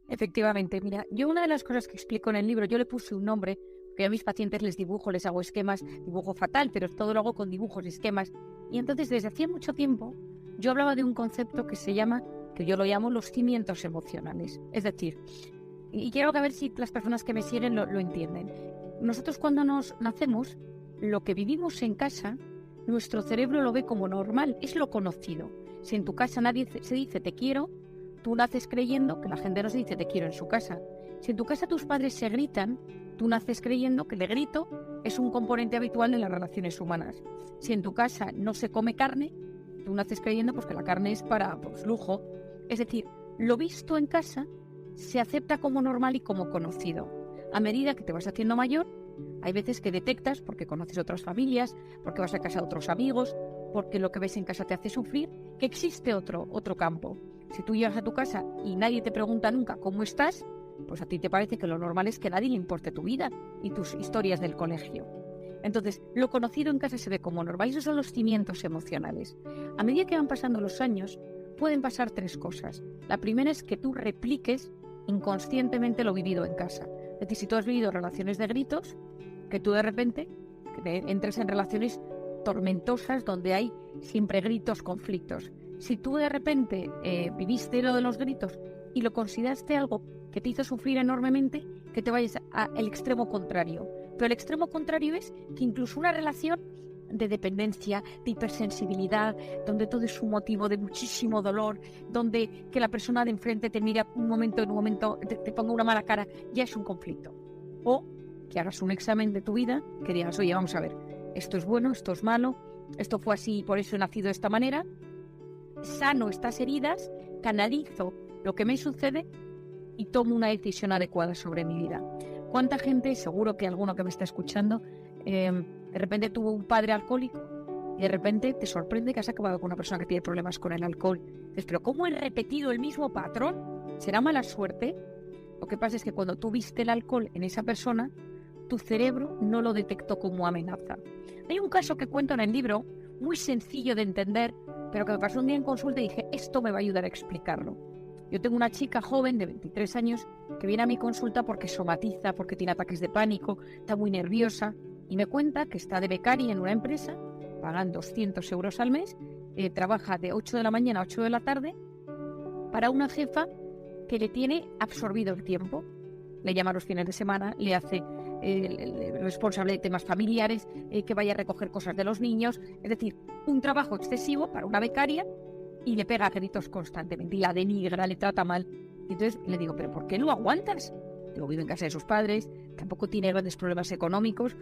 Efectivamente, mira, yo una de las cosas que explico en el libro, yo le puse un nombre, que a mis pacientes les dibujo, les hago esquemas, dibujo fatal, pero todo lo hago con dibujos, esquemas. Y entonces desde hacía mucho tiempo yo hablaba de un concepto que se llama, que yo lo llamo los cimientos emocionales. Es decir, y quiero que a ver si las personas que me siguen lo entienden. Nosotros cuando nos nacemos, lo que vivimos en casa, nuestro cerebro lo ve como normal, es lo conocido. Si en tu casa nadie se dice te quiero, tú naces creyendo que la gente no se dice te quiero en su casa. Si en tu casa tus padres se gritan, tú naces creyendo que el grito es un componente habitual de las relaciones humanas. Si en tu casa no se come carne, tú naces creyendo pues, que la carne es para lujo. Es decir, lo visto en casa se acepta como normal y como conocido. A medida que te vas haciendo mayor, hay veces que detectas, porque conoces otras familias, porque vas a casa de otros amigos, porque lo que ves en casa te hace sufrir, que existe otro campo. Si tú llegas a tu casa y nadie te pregunta nunca cómo estás, pues a ti te parece que lo normal es que a nadie le importe tu vida y tus historias del colegio. Entonces, lo conocido en casa se ve como normal y esos son los cimientos emocionales. A medida que van pasando los años, pueden pasar tres cosas. La primera es que tú repliques inconscientemente lo vivido en casa. Es decir, si tú has vivido relaciones de gritos, que tú de repente entres en relaciones tormentosas donde hay siempre gritos, conflictos. Si tú de repente viviste lo de los gritos y lo consideraste algo que te hizo sufrir enormemente, que te vayas al extremo contrario. Pero el extremo contrario es que incluso una relación de dependencia, de hipersensibilidad, donde todo es un motivo de muchísimo dolor, donde que la persona de enfrente te mira en un momento, te ponga una mala cara, ya es un conflicto. O que hagas un examen de tu vida, que digas, oye, vamos a ver, esto es bueno, esto es malo, esto fue así y por eso he nacido de esta manera, sano estas heridas, canalizo lo que me sucede y tomo una decisión adecuada sobre mi vida. ¿Cuánta gente, seguro que alguno que me está escuchando, de repente tuvo un padre alcohólico y de repente te sorprende que has acabado con una persona que tiene problemas con el alcohol? Dices, pero ¿cómo he repetido el mismo patrón? ¿Será mala suerte? Lo que pasa es que cuando tú viste el alcohol en esa persona, tu cerebro no lo detectó como amenaza. Hay un caso que cuento en el libro, muy sencillo de entender, pero que me pasó un día en consulta y dije, esto me va a ayudar a explicarlo. Yo tengo una chica joven de 23 años que viene a mi consulta porque somatiza, porque tiene ataques de pánico, está muy nerviosa y me cuenta que está de becaria en una empresa, pagan 200 euros al mes, trabaja de 8 de la mañana a 8 de la tarde para una jefa que le tiene absorbido el tiempo. Le llama los fines de semana, le hace el responsable de temas familiares, que vaya a recoger cosas de los niños. Es decir, un trabajo excesivo para una becaria y le pega gritos constantemente y la denigra, le trata mal. Y entonces le digo, ¿pero por qué lo aguantas? Digo, vive en casa de sus padres, tampoco tiene grandes problemas económicos.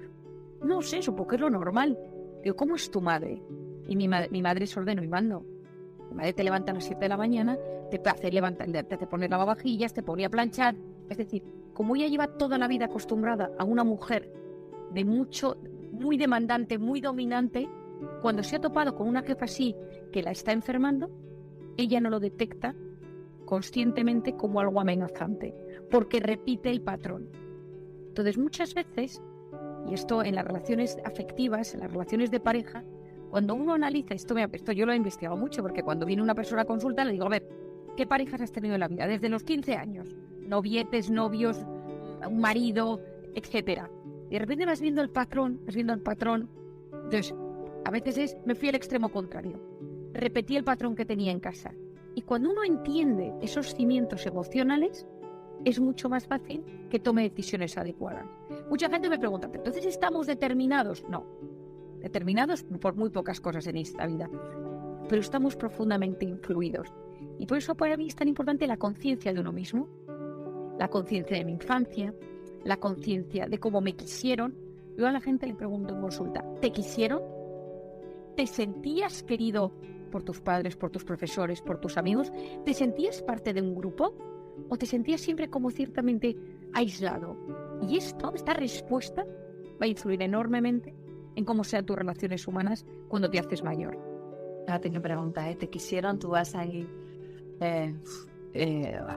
No sé, supongo que es lo normal. Digo, ¿cómo es tu madre? Y mi madre es ordeno y mando. Mi madre te levanta a las 7 de la mañana, te hace levantar, te pone lavavajillas, te pone a planchar. Es decir, como ella lleva toda la vida acostumbrada a una mujer de muy demandante, muy dominante, cuando se ha topado con una jefa así que la está enfermando, ella no lo detecta conscientemente como algo amenazante, porque repite el patrón. Entonces, muchas veces, y esto en las relaciones afectivas, en las relaciones de pareja, cuando uno analiza, esto yo lo he investigado mucho, porque cuando viene una persona a consulta le digo, a ver, ¿qué parejas has tenido en la vida? Desde los 15 años, novietes, novios, un marido, etcétera. Y de repente vas viendo el patrón. Entonces, a veces me fui al extremo contrario. Repetí el patrón que tenía en casa. Y cuando uno entiende esos cimientos emocionales, es mucho más fácil que tome decisiones adecuadas. Mucha gente me pregunta, ¿entonces estamos determinados? No, determinados por muy pocas cosas en esta vida, pero estamos profundamente influidos. Y por eso para mí es tan importante la conciencia de uno mismo, la conciencia de mi infancia, la conciencia de cómo me quisieron. Yo a la gente le pregunto en consulta, ¿te quisieron? ¿Te sentías querido por tus padres, por tus profesores, por tus amigos? ¿Te sentías parte de un grupo? ¿O te sentías siempre como ciertamente aislado? Y esta respuesta va a influir enormemente en cómo sean tus relaciones humanas cuando te haces mayor. Ya tengo pregunta, ¿te quisieron? Tú vas ahí...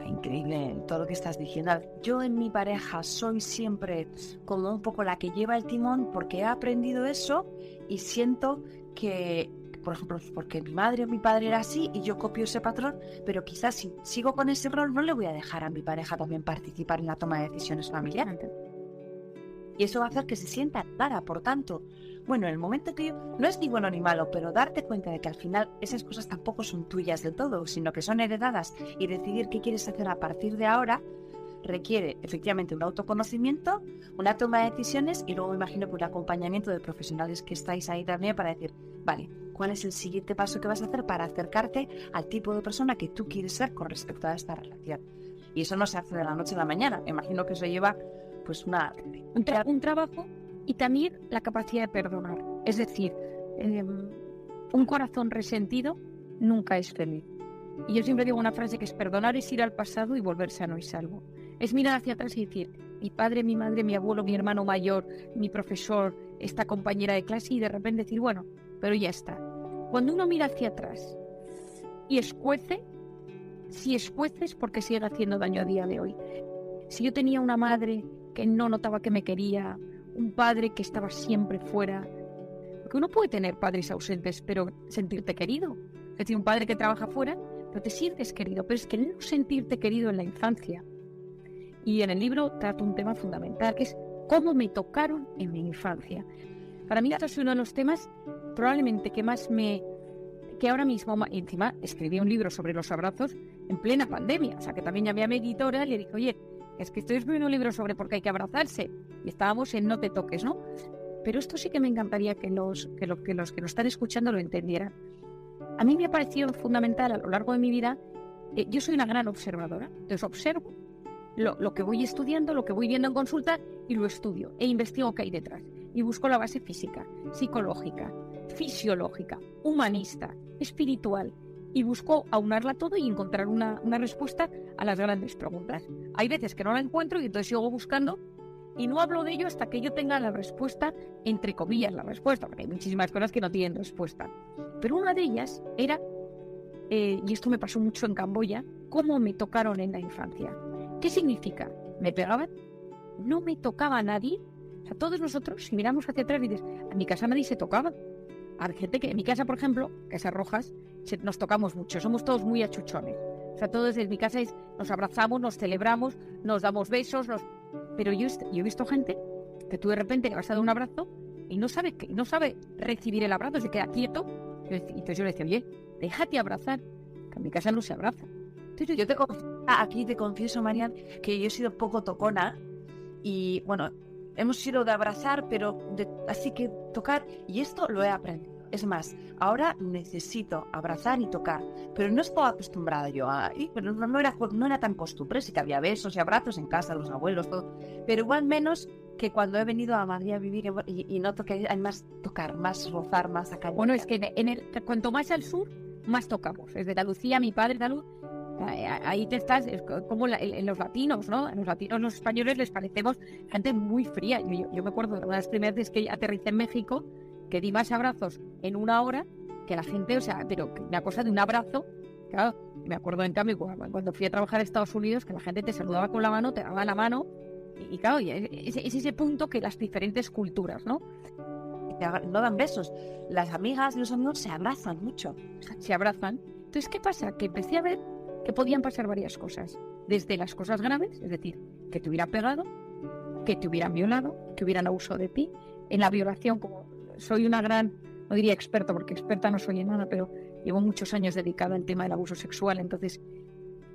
increíble todo lo que estás diciendo. Yo en mi pareja soy siempre como un poco la que lleva el timón porque he aprendido eso y siento que por ejemplo, porque mi madre o mi padre era así y yo copio ese patrón, pero quizás si sigo con ese rol no le voy a dejar a mi pareja también participar en la toma de decisiones familiares. Y eso va a hacer que se sienta rara. Por tanto, bueno, en el momento que no es ni bueno ni malo, pero darte cuenta de que al final esas cosas tampoco son tuyas del todo, sino que son heredadas, y decidir qué quieres hacer a partir de ahora requiere efectivamente un autoconocimiento, una toma de decisiones y luego me imagino que un acompañamiento de profesionales que estáis ahí también para decir, vale, ¿cuál es el siguiente paso que vas a hacer para acercarte al tipo de persona que tú quieres ser con respecto a esta relación? Y eso no se hace de la noche a la mañana. Me imagino que eso lleva pues un trabajo, y también la capacidad de perdonar. Es decir, un corazón resentido nunca es feliz. Y yo siempre digo una frase que es: perdonar es ir al pasado y volver sano y salvo. Es mirar hacia atrás y decir, mi padre, mi madre, mi abuelo, mi hermano mayor, mi profesor, esta compañera de clase, y de repente decir, bueno, pero ya está. Cuando uno mira hacia atrás y escuece, si escuece es porque sigue haciendo daño a día de hoy. Si yo tenía una madre que no notaba que me quería, un padre que estaba siempre fuera, porque uno puede tener padres ausentes pero sentirte querido. Es decir, un padre que trabaja fuera pero te sientes querido, pero es que no sentirte querido en la infancia. Y en el libro trato un tema fundamental, que es cómo me tocaron en mi infancia. Para mí esto es uno de los temas probablemente que más que ahora mismo, y encima escribí un libro sobre los abrazos en plena pandemia, o sea que también llamé a mi editora y le dije, oye, es que estoy escribiendo un libro sobre por qué hay que abrazarse, y estábamos en No te toques, ¿no? Pero esto sí que me encantaría que los que nos están escuchando lo entendieran. A mí me ha parecido fundamental a lo largo de mi vida. Yo soy una gran observadora, entonces observo lo que voy estudiando, lo que voy viendo en consulta, y lo estudio e investigo qué hay detrás. Y busco la base física, psicológica, fisiológica, humanista, espiritual, y busco aunarla todo y encontrar una respuesta a las grandes preguntas. Hay veces que no la encuentro y entonces sigo buscando y no hablo de ello hasta que yo tenga la respuesta, entre comillas la respuesta, porque hay muchísimas cosas que no tienen respuesta. Pero una de ellas era, y esto me pasó mucho en Camboya, cómo me tocaron en la infancia. ¿Qué significa? ¿Me pegaban? ¿No me tocaba a nadie? O sea, todos nosotros, si miramos hacia atrás y dices, en mi casa nadie se tocaba. Hay gente que, en mi casa, por ejemplo, Casas Rojas, nos tocamos mucho, somos todos muy achuchones. O sea, todos en mi casa nos abrazamos, nos celebramos, nos damos besos, pero yo he visto gente que tú de repente le vas a dar un abrazo y no sabe recibir el abrazo, se queda quieto. Entonces yo le decía, oye, déjate abrazar, que en mi casa no se abraza. Entonces aquí te confieso, Marian, que yo he sido poco tocona y, bueno, hemos sido de abrazar, pero así que tocar, y esto lo he aprendido. Es más, ahora necesito abrazar y tocar, pero no estaba acostumbrada yo pero no era tan costumbre, sí que había besos y abrazos en casa, los abuelos, todo, pero igual menos que cuando he venido a Madrid a vivir y noto que hay más tocar, más rozar, más acá. Bueno, es que cuanto más al sur, más tocamos. Desde Andalucía, mi padre, ahí te estás, es como en los latinos, ¿no? En los latinos, los españoles les parecemos gente muy fría. Yo me acuerdo de una de las primeras veces que aterricé en México, que di más abrazos en una hora que la gente, o sea, pero una cosa de un abrazo, claro. Me acuerdo en cambio cuando fui a trabajar a Estados Unidos, que la gente te saludaba con la mano, te daba la mano, y claro, es ese punto que las diferentes culturas, ¿no? No dan besos. Las amigas y los amigos se abrazan mucho. Se abrazan. Entonces, ¿qué pasa? Que empecé a ver que podían pasar varias cosas. Desde las cosas graves, es decir, que te hubieran pegado, que te hubieran violado, que hubieran abusado de ti. En la violación, como soy una gran, no diría experta, porque experta no soy en nada, pero llevo muchos años dedicada al tema del abuso sexual. Entonces,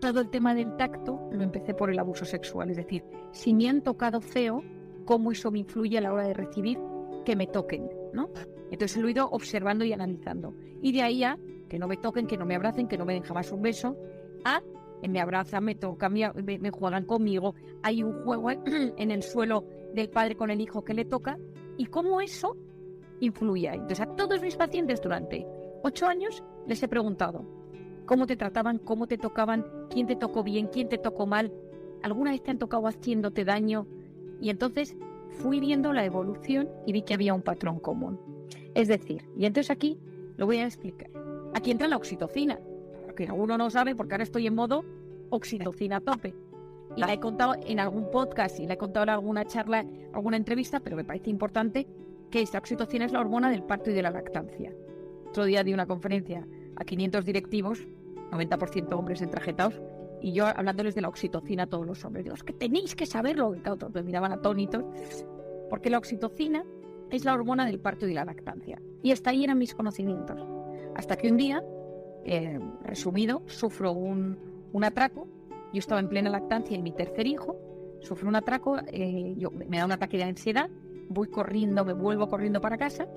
todo el tema del tacto lo empecé por el abuso sexual. Es decir, si me han tocado feo, cómo eso me influye a la hora de recibir que me toquen, ¿no? Entonces lo he ido observando y analizando. Y de ahí a que no me toquen, que no me abracen, que no me den jamás un beso, a me abrazan, me tocan, me juegan conmigo, hay un juego en el suelo del padre con el hijo que le toca, y cómo eso influye ahí. Entonces a todos mis pacientes durante 8 años les he preguntado cómo te trataban, cómo te tocaban, quién te tocó bien, quién te tocó mal, alguna vez te han tocado haciéndote daño, y entonces fui viendo la evolución y vi que había un patrón común. Es decir, y entonces aquí lo voy a explicar. Aquí entra la oxitocina, que alguno no sabe porque ahora estoy en modo oxitocina a tope. Y la he contado en algún podcast y la he contado en alguna charla, alguna entrevista, pero me parece importante que esta oxitocina es la hormona del parto y de la lactancia. Otro día di una conferencia a 500 directivos, 90% hombres entrajetados, y yo hablándoles de la oxitocina a todos los hombres. Digo, es que tenéis que saberlo. Y todos me miraban atónitos, porque la oxitocina es la hormona del parto y la lactancia. Y hasta ahí eran mis conocimientos. Hasta que un día, resumido, sufro un atraco. Yo estaba en plena lactancia en mi tercer hijo, sufro un atraco, me da un ataque de ansiedad, voy corriendo, me vuelvo corriendo para casa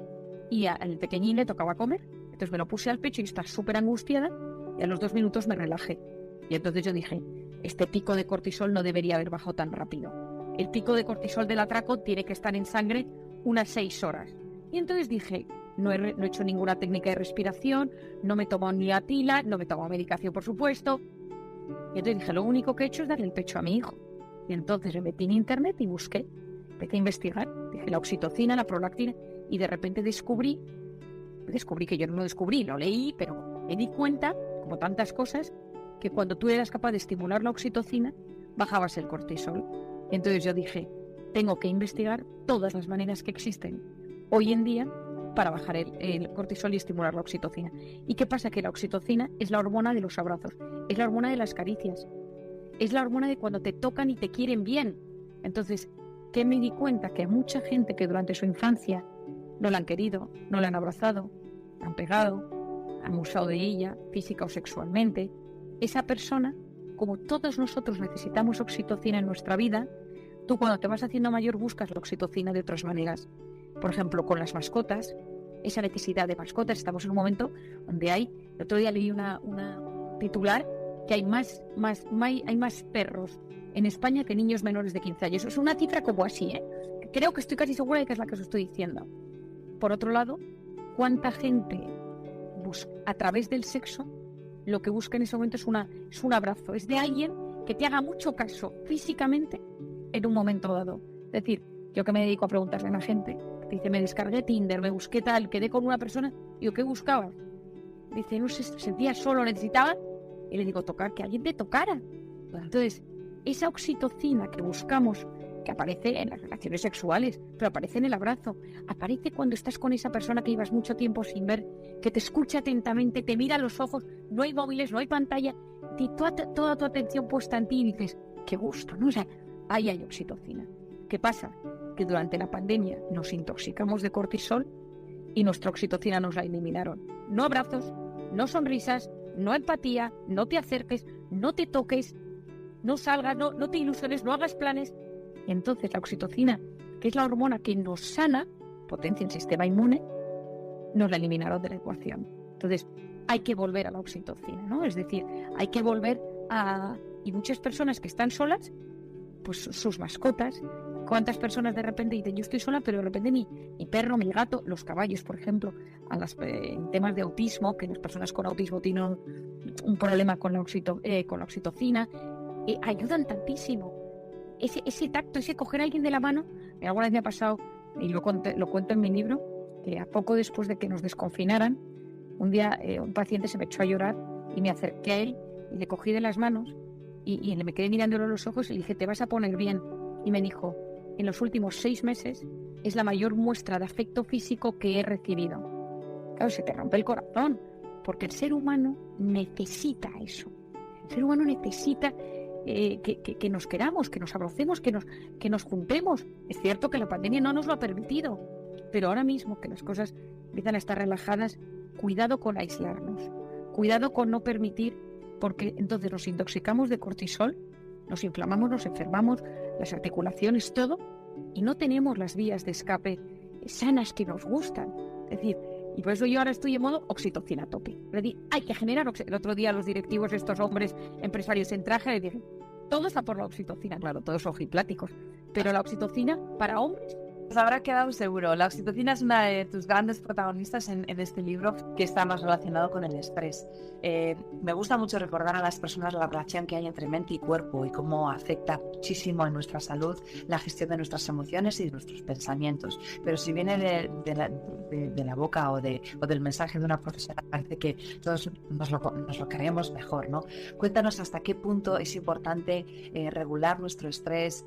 y al pequeñín le tocaba comer. Entonces me lo puse al pecho y estaba súper angustiada y a los 2 minutos me relajé. Y entonces yo dije, este pico de cortisol no debería haber bajado tan rápido. El pico de cortisol del atraco tiene que estar en sangre unas 6 horas. Y entonces dije, no he hecho ninguna técnica de respiración, no me he tomado ni atila, no me he tomado medicación, por supuesto. Y entonces dije, lo único que he hecho es darle el pecho a mi hijo. Y entonces me metí en internet y busqué, empecé a investigar, dije la oxitocina, la prolactina, y de repente descubrí que yo no lo descubrí, lo leí, pero me di cuenta, como tantas cosas, que cuando tú eras capaz de estimular la oxitocina, bajabas el cortisol. Y entonces yo dije, tengo que investigar todas las maneras que existen hoy en día para bajar el cortisol y estimular la oxitocina. ¿Y qué pasa? Que la oxitocina es la hormona de los abrazos, es la hormona de las caricias, es la hormona de cuando te tocan y te quieren bien. Entonces, ¿qué me di cuenta? Que hay mucha gente que durante su infancia no la han querido, no la han abrazado, la han pegado, han abusado de ella, física o sexualmente. Esa persona, como todos nosotros necesitamos oxitocina en nuestra vida, tú cuando te vas haciendo mayor buscas la oxitocina de otras maneras. Por ejemplo, con las mascotas, esa necesidad de mascotas. Estamos en un momento donde el otro día leí una titular que hay más perros en España que niños menores de 15 años. Es una cifra como así, ¿eh? Creo que estoy casi segura de que es la que os estoy diciendo. Por otro lado, ¿cuánta gente a través del sexo lo que busca en ese momento es un abrazo? Es de alguien que te haga mucho caso físicamente en un momento dado. Es decir, yo que me dedico a preguntarle a la gente, dice, me descargué Tinder, me busqué tal, quedé con una persona, digo, ¿qué buscabas? Dice, no sé, sentía solo, necesitaba, y le digo, tocar, que alguien te tocara. Entonces, esa oxitocina que buscamos, que aparece en las relaciones sexuales, pero aparece en el abrazo, aparece cuando estás con esa persona que llevas mucho tiempo sin ver, que te escucha atentamente, te mira a los ojos, no hay móviles, no hay pantalla, y toda tu atención puesta en ti y dices, qué gusto, ¿no? O sea, ahí hay oxitocina. ¿Qué pasa? Que durante la pandemia nos intoxicamos de cortisol y nuestra oxitocina nos la eliminaron. No abrazos, no sonrisas, no empatía, no te acerques, no te toques, no salgas, no te ilusiones, no hagas planes. Y entonces la oxitocina, que es la hormona que nos sana, potencia el sistema inmune, nos la eliminaron de la ecuación. Entonces hay que volver a la oxitocina, ¿no? Es decir, hay que volver a... Y muchas personas que están solas, pues sus mascotas. ¿Cuántas personas de repente dicen, yo estoy sola, pero de repente mi perro, mi gato, los caballos, por ejemplo, en temas de autismo, que las personas con autismo tienen un problema con la oxitocina, ayudan tantísimo. Ese tacto, ese coger a alguien de la mano, alguna vez me ha pasado, y lo cuento en mi libro, que a poco después de que nos desconfinaran, un día un paciente se me echó a llorar y me acerqué a él y le cogí de las manos y me quedé mirándolo a los ojos y le dije, te vas a poner bien. Y me dijo, en los últimos 6 meses es la mayor muestra de afecto físico que he recibido. Claro, se te rompe el corazón, porque el ser humano necesita eso. El ser humano necesita que nos queramos, que nos abracemos, que nos juntemos. Es cierto que la pandemia no nos lo ha permitido, pero ahora mismo que las cosas empiezan a estar relajadas, cuidado con aislarnos, cuidado con no permitir, porque entonces nos intoxicamos de cortisol, nos inflamamos, nos enfermamos, las articulaciones, todo, y no tenemos las vías de escape sanas que nos gustan. Es decir, y por eso yo ahora estoy en modo oxitocina a tope. Hay que generar el otro día los directivos, estos hombres empresarios en traje, le dije, todo está por la oxitocina, claro, todos ojipláticos, pero la oxitocina para hombres. Pues habrá quedado seguro. La oxitocina es una de tus grandes protagonistas en este libro, que está más relacionado con el estrés. Me gusta mucho recordar a las personas la relación que hay entre mente y cuerpo y cómo afecta muchísimo en nuestra salud la gestión de nuestras emociones y de nuestros pensamientos. Pero si viene de la boca o del mensaje de una profesional, parece que todos nos lo creemos mejor, ¿no? Cuéntanos hasta qué punto es importante regular nuestro estrés,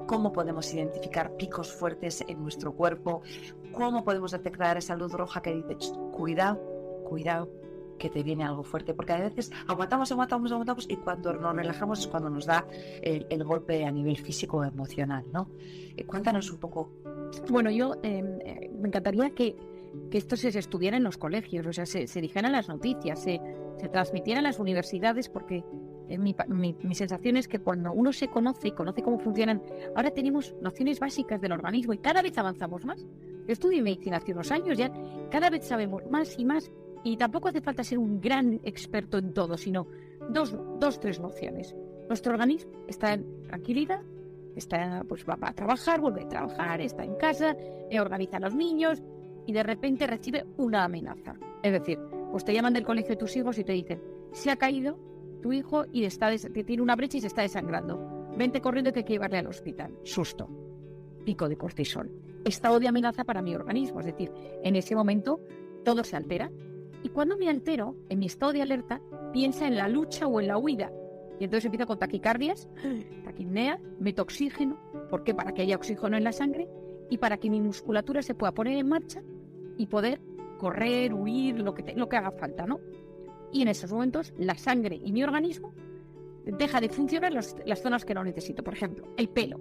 cómo podemos identificar picos fuertes en nuestro cuerpo, cómo podemos detectar esa luz roja que dice, cuidado, cuidado que te viene algo fuerte, porque a veces aguantamos y cuando nos relajamos es cuando nos da el golpe a nivel físico o emocional, ¿no? Cuéntanos un poco. Bueno, yo me encantaría que esto se estudiara en los colegios, o sea, se dijeran las noticias, se transmitiera en las universidades, porque mi sensación es que cuando uno se conoce y conoce cómo funcionan, ahora tenemos nociones básicas del organismo y cada vez avanzamos más. Yo estudié medicina hace unos años, ya cada vez sabemos más y más, y tampoco hace falta ser un gran experto en todo, sino tres nociones. Nuestro organismo está en tranquilidad, pues va a trabajar, vuelve a trabajar, está en casa, organiza a los niños y de repente recibe una amenaza. Es decir, pues te llaman del colegio de tus hijos y te dicen: se ha caído tu hijo y tiene una brecha y se está desangrando. Vente corriendo que hay que llevarle al hospital. Susto. Pico de cortisol. Estado de amenaza para mi organismo. Es decir, en ese momento todo se altera. Y cuando me altero, en mi estado de alerta, piensa en la lucha o en la huida. Y entonces empiezo con taquicardias, taquipnea, meto oxígeno. ¿Por qué? Para que haya oxígeno en la sangre y para que mi musculatura se pueda poner en marcha y poder correr, huir, lo que haga falta, ¿no? Y en esos momentos la sangre y mi organismo deja de funcionar las zonas que no necesito. Por ejemplo, el pelo.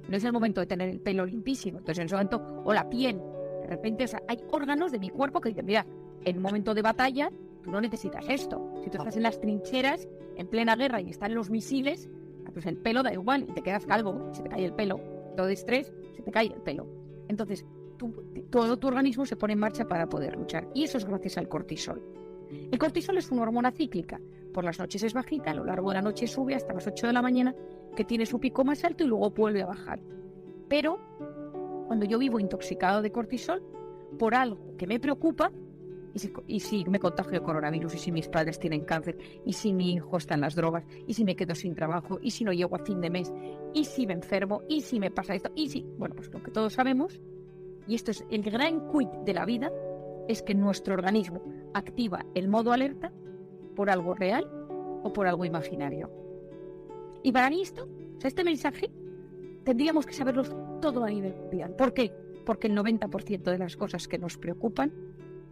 No es el momento de tener el pelo limpísimo. Entonces en ese momento, o la piel. De repente, o sea, hay órganos de mi cuerpo que dicen: mira, en un momento de batalla tú no necesitas esto. Si tú estás en las trincheras, en plena guerra y están los misiles, pues el pelo da igual y te quedas calvo, se te cae el pelo. Todo de estrés, se te cae el pelo. Entonces, todo tu organismo se pone en marcha para poder luchar. Y eso es gracias al cortisol. El cortisol es una hormona cíclica. Por las noches es bajita, a lo largo de la noche sube hasta las 8 de la mañana, que tiene su pico más alto y luego vuelve a bajar. Pero cuando yo vivo intoxicado de cortisol por algo que me preocupa, y si me contagio de coronavirus, y si mis padres tienen cáncer, y si mi hijo está en las drogas, y si me quedo sin trabajo, y si no llego a fin de mes, y si me enfermo, y si me pasa esto, y si... Bueno, pues lo que todos sabemos, y esto es el gran quid de la vida, es que nuestro organismo activa el modo alerta por algo real o por algo imaginario. Y para mí este mensaje, tendríamos que saberlo todo a nivel mundial. ¿Por qué? Porque el 90% de las cosas que nos preocupan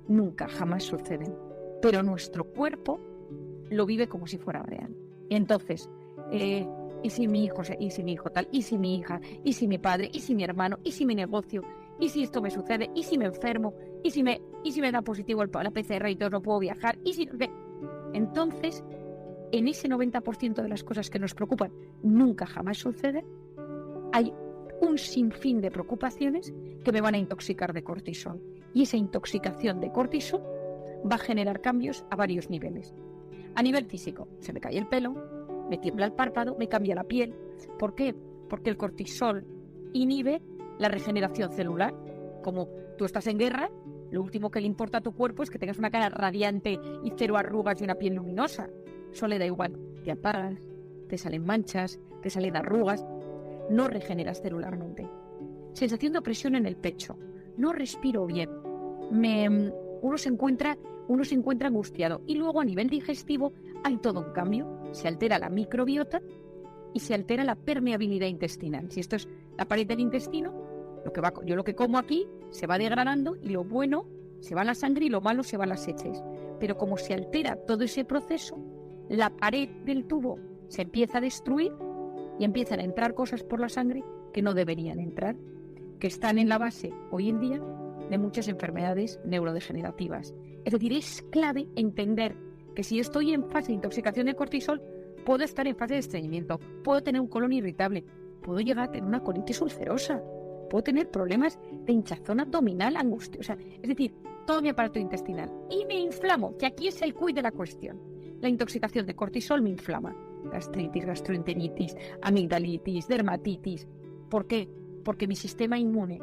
nunca, jamás suceden. Pero nuestro cuerpo lo vive como si fuera real. Y entonces, ¿y si mi hijo tal? ¿Y si mi hija? ¿Y si mi padre? ¿Y si mi hermano? ¿Y si mi negocio? ¿Y si esto me sucede? ¿Y si me enfermo? ¿Y si me da positivo la PCR y entonces no puedo viajar? ¿Y si...? Entonces, en ese 90% de las cosas que nos preocupan nunca, jamás suceden, hay un sinfín de preocupaciones que me van a intoxicar de cortisol. Y esa intoxicación de cortisol va a generar cambios a varios niveles. A nivel físico, se me cae el pelo, me tiembla el párpado, me cambia la piel. ¿Por qué? Porque el cortisol inhibe la regeneración celular. Como tú estás en guerra, lo último que le importa a tu cuerpo es que tengas una cara radiante y cero arrugas y una piel luminosa. Eso le da igual. Te apagas, te salen manchas, te salen arrugas. No regeneras celularmente. Sensación de opresión en el pecho. No respiro bien. Uno se encuentra angustiado. Y luego a nivel digestivo hay todo un cambio. Se altera la microbiota y se altera la permeabilidad intestinal. Si esto es la pared del intestino, yo lo que como aquí se va degradando y lo bueno se va a la sangre y lo malo se va a las heces. Pero como se altera todo ese proceso, la pared del tubo se empieza a destruir y empiezan a entrar cosas por la sangre que no deberían entrar, que están en la base hoy en día de muchas enfermedades neurodegenerativas. Es decir, es clave entender que si estoy en fase de intoxicación de cortisol, puedo estar en fase de estreñimiento, puedo tener un colon irritable, puedo llegar a tener una colitis ulcerosa, puedo tener problemas de hinchazón abdominal, angustia, es decir, todo mi aparato intestinal. Y me inflamo, que aquí es el quid de la cuestión. La intoxicación de cortisol me inflama. Gastritis, gastroenteritis, amigdalitis, dermatitis. ¿Por qué? Porque mi sistema inmune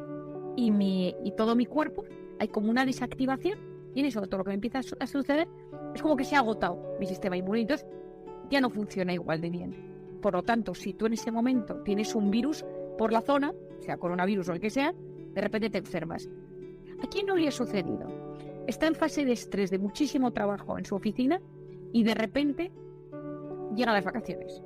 y todo mi cuerpo, hay como una desactivación, y en eso todo lo que me empieza a suceder es como que se ha agotado mi sistema inmune, y entonces ya no funciona igual de bien. Por lo tanto, si tú en ese momento tienes un virus por la zona, sea coronavirus o el que sea, de repente te enfermas. ¿A quién no le ha sucedido? Está en fase de estrés, de muchísimo trabajo en su oficina, y de repente llegan las vacaciones.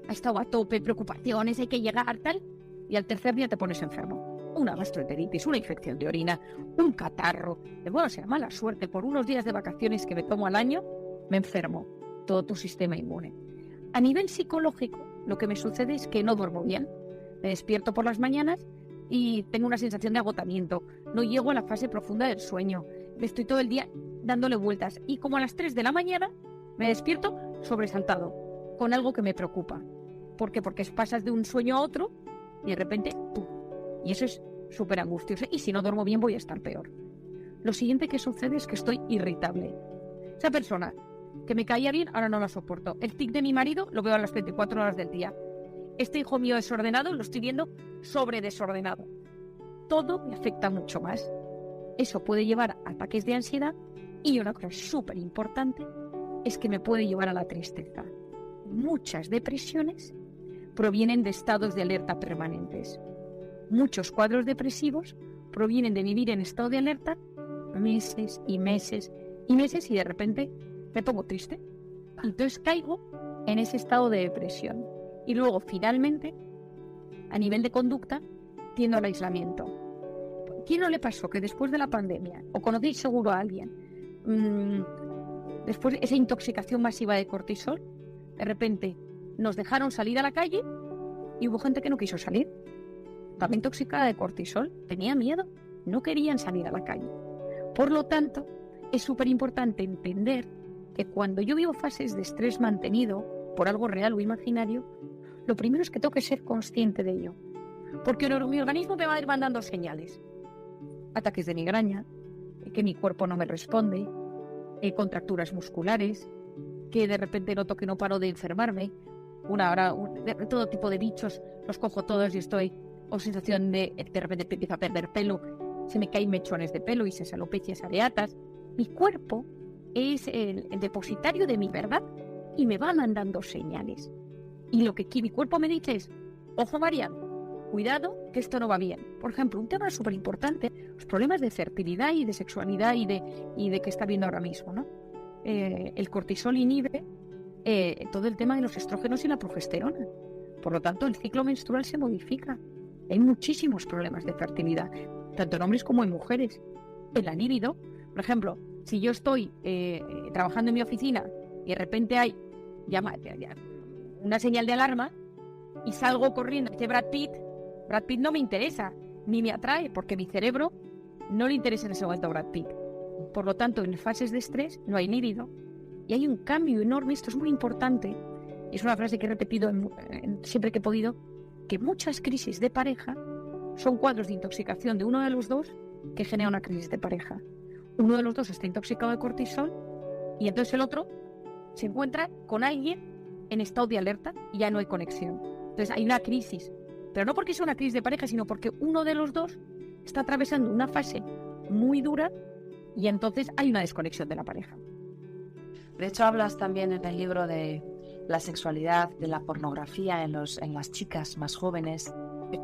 Ha estado a tope, preocupaciones, hay que llegar, tal, y al tercer día te pones enfermo. una gastroenteritis, una infección de orina, un catarro, bueno, sea mala suerte, por unos días de vacaciones que me tomo al año, me enfermo, todo tu sistema inmune. A nivel psicológico, lo que me sucede es que no duermo bien. Me despierto por las mañanas y tengo una sensación de agotamiento. No llego a la fase profunda del sueño. Estoy todo el día dándole vueltas. Y como a las 3 de la mañana me despierto sobresaltado, con algo que me preocupa. ¿Por qué? Porque pasas de un sueño a otro y de repente ¡pum! Y eso es súper angustioso. Y si no duermo bien voy a estar peor. Lo siguiente que sucede es que estoy irritable. Esa persona que me caía bien, ahora no la soporto. El tic de mi marido lo veo a las 24 horas del día. Este hijo mío desordenado lo estoy viendo sobredesordenado. Todo me afecta mucho más. Eso puede llevar a ataques de ansiedad y una cosa súper importante es que me puede llevar a la tristeza. Muchas depresiones provienen de estados de alerta permanentes. Muchos cuadros depresivos provienen de vivir en estado de alerta meses y meses y meses y de repente me pongo triste. Entonces caigo en ese estado de depresión. Y luego, finalmente, a nivel de conducta, tiendo al aislamiento. ¿Quién no le pasó que después de la pandemia, o conocéis seguro a alguien, después de esa intoxicación masiva de cortisol, de repente nos dejaron salir a la calle y hubo gente que no quiso salir? Estaba intoxicada de cortisol, tenía miedo, no querían salir a la calle. Por lo tanto, es súper importante entender que cuando yo vivo fases de estrés mantenido, por algo real o imaginario, lo primero es que tengo que ser consciente de ello. Porque mi organismo me va a ir mandando señales. Ataques de migraña, que mi cuerpo no me responde, contracturas musculares, que de repente noto que no paro de enfermarme, de todo tipo de bichos, los cojo todos y estoy, o sensación de repente empiezo a perder pelo, se me caen mechones de pelo y se alopecias areatas. Mi cuerpo es el depositario de mi verdad y me va mandando señales. Y lo que mi cuerpo me dice es, ojo Marian, cuidado que esto no va bien. Por ejemplo, un tema súper importante, los problemas de fertilidad y de sexualidad y de que está viendo ahora mismo, ¿no? El cortisol inhibe todo el tema de los estrógenos y la progesterona. Por lo tanto, el ciclo menstrual se modifica. Hay muchísimos problemas de fertilidad, tanto en hombres como en mujeres. La libido, por ejemplo, si yo estoy trabajando en mi oficina y de repente hay una señal de alarma y salgo corriendo hacia Brad Pitt no me interesa, ni me atrae, porque mi cerebro no le interesa en ese momento a Brad Pitt. Por lo tanto, en fases de estrés no hay libido y hay un cambio enorme. Esto es muy importante. Es una frase que he repetido siempre que he podido, que muchas crisis de pareja son cuadros de intoxicación de uno de los dos que genera una crisis de pareja. Uno de los dos está intoxicado de cortisol y entonces el otro se encuentra con alguien en estado de alerta y ya no hay conexión. Entonces hay una crisis, pero no porque sea una crisis de pareja, sino porque uno de los dos está atravesando una fase muy dura y entonces hay una desconexión de la pareja. De hecho, hablas también en el libro de la sexualidad, de la pornografía en las chicas más jóvenes.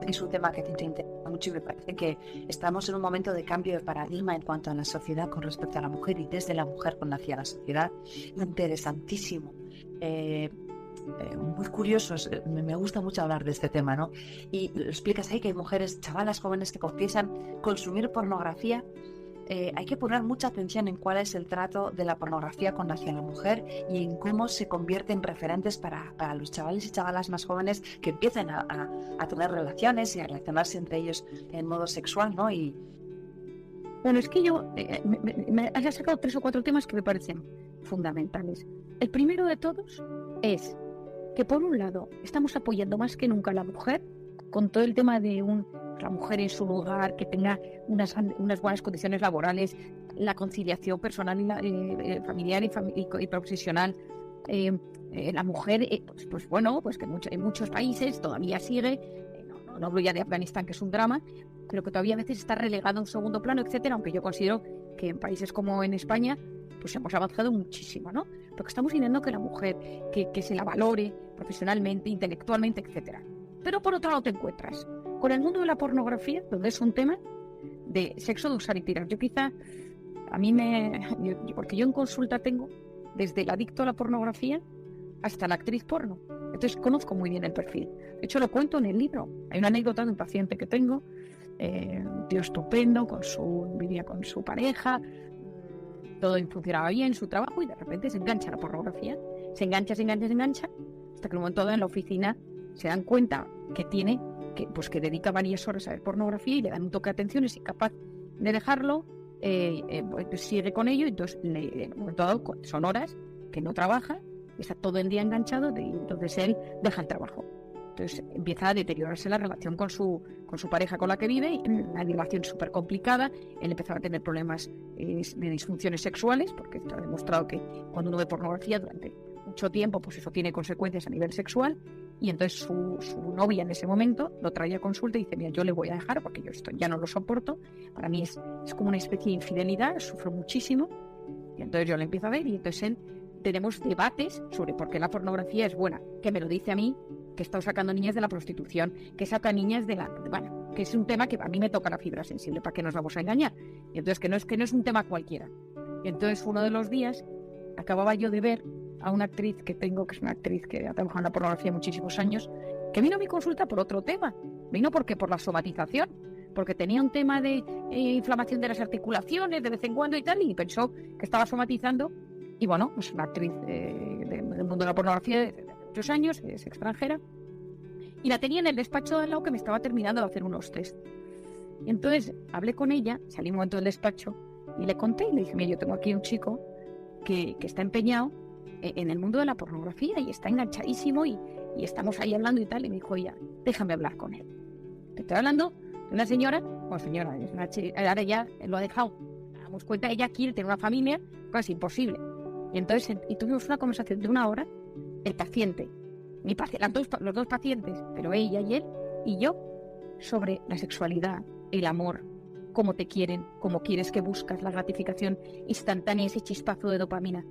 Es un tema que te interesa mucho y me parece que estamos en un momento de cambio de paradigma en cuanto a la sociedad con respecto a la mujer y desde la mujer hacia la sociedad. Interesantísimo. Muy curiosos, me gusta mucho hablar de este tema, ¿no? Y lo explicas ahí que hay mujeres, chavalas jóvenes que confiesan consumir pornografía. Hay que poner mucha atención en cuál es el trato de la pornografía hacia la mujer y en cómo se convierte en referentes para los chavales y chavalas más jóvenes que empiezan a tener relaciones y a relacionarse entre ellos en modo sexual, ¿no? Y bueno, es que yo me has sacado 3 o 4 temas que me parecen fundamentales. El primero de todos es que, por un lado, estamos apoyando más que nunca a la mujer con todo el tema de la mujer en su lugar, que tenga unas buenas condiciones laborales, la conciliación personal y familiar y profesional. La mujer, pues que en muchos países todavía sigue, no hablo ya de Afganistán, que es un drama, pero que todavía a veces está relegado a un segundo plano, etcétera, aunque yo considero que en países como en España pues hemos avanzado muchísimo, ¿no? Porque estamos intentando que la mujer, que se la valore profesionalmente, intelectualmente, etcétera. Pero por otro lado te encuentras con el mundo de la pornografía, donde es un tema de sexo de usar y tirar. Yo quizá, porque yo en consulta tengo desde el adicto a la pornografía hasta la actriz porno. Entonces conozco muy bien el perfil. De hecho, lo cuento en el libro. Hay una anécdota de un paciente que tengo un tío estupendo, vivía con su pareja, todo funcionaba bien, su trabajo, y de repente se engancha a la pornografía, se engancha, hasta que en un momento dado en la oficina se dan cuenta que que dedica varias horas a ver pornografía y le dan un toque de atención, es incapaz de dejarlo, pues sigue con ello, y entonces en un momento dado son horas que no trabaja, está todo el día enganchado, y entonces él deja el trabajo. Entonces empieza a deteriorarse la relación con su pareja con la que vive, una relación súper complicada. Él empezó a tener problemas de disfunciones sexuales, porque está demostrado que cuando uno ve pornografía durante mucho tiempo, pues eso tiene consecuencias a nivel sexual. Y entonces su novia en ese momento lo trae a consulta y dice: mira, yo le voy a dejar porque yo esto ya no lo soporto, para mí es como una especie de infidelidad, sufro muchísimo. Y entonces yo le empiezo a ver, y entonces tenemos debates sobre por qué la pornografía es buena, que me lo dice a mí, que he estado sacando niñas de la prostitución, que saca niñas bueno, que es un tema que a mí me toca la fibra sensible, ¿para qué nos vamos a engañar? Y entonces que no es un tema cualquiera. Y entonces uno de los días acababa yo de ver a una actriz que tengo, que es una actriz que ha trabajado en la pornografía muchísimos años, que vino a mi consulta por otro tema. Vino por la somatización, porque tenía un tema de inflamación de las articulaciones de vez en cuando y tal, y pensó que estaba somatizando. Y bueno, es una actriz del mundo de la pornografía de muchos años, es extranjera, y la tenía en el despacho de al lado, que me estaba terminando de hacer unos test. Y entonces hablé con ella, salí un momento del despacho y le conté, y le dije: mira, yo tengo aquí un chico que está empeñado en el mundo de la pornografía y está enganchadísimo, y estamos ahí hablando y tal. Y me dijo: ya, déjame hablar con él. Te estoy hablando de una señora, es una chica, ahora ya lo ha dejado, nos damos cuenta, ella quiere tener una familia, casi imposible. Y entonces tuvimos una conversación de 1 hora, el paciente, los dos pacientes, pero ella y él, y yo, sobre la sexualidad, el amor, cómo te quieren, cómo quieres, que buscas la gratificación instantánea, ese chispazo de dopamina.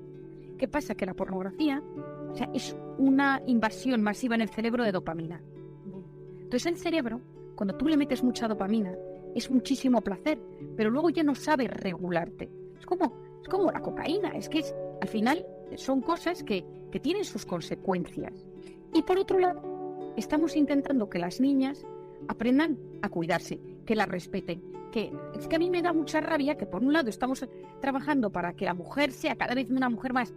¿Qué pasa? Que la pornografía, es una invasión masiva en el cerebro de dopamina. Entonces el cerebro, cuando tú le metes mucha dopamina, es muchísimo placer, pero luego ya no sabe regularte. Es como la cocaína, al final son cosas que tienen sus consecuencias. Y por otro lado, estamos intentando que las niñas aprendan a cuidarse, que la respeten. Es que a mí me da mucha rabia que por un lado estamos trabajando para que la mujer sea cada vez una mujer más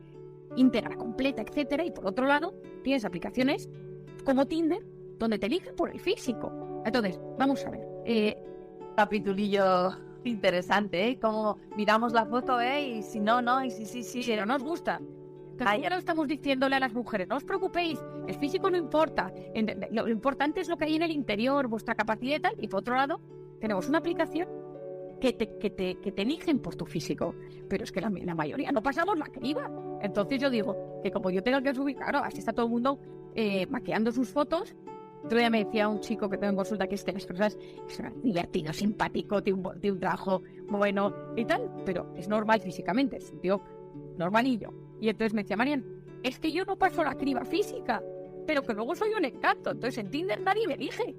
íntegra, completa, etcétera, y por otro lado tienes aplicaciones como Tinder donde te eligen por el físico. Entonces, vamos a ver. Capitulillo interesante, ¿eh? Como miramos la foto, y si no, y sí. Si no nos gusta. Entonces, ya no estamos diciéndole a las mujeres: no os preocupéis, el físico no importa, lo importante es lo que hay en el interior, vuestra capacidad y tal. Y por otro lado, tenemos una aplicación que te eligen por tu físico, pero es que la mayoría no pasamos la criba. Entonces yo digo que como yo tengo que subir, claro, así está todo el mundo maqueando sus fotos. Otro día me decía un chico que tengo en consulta que es de las personas, es divertido, simpático, tiene un trabajo bueno y tal, pero es normal físicamente, es un tío normalillo. Y entonces me decía: Marian, es que yo no paso la criba física, pero que luego soy un encanto. Entonces en Tinder nadie me elige,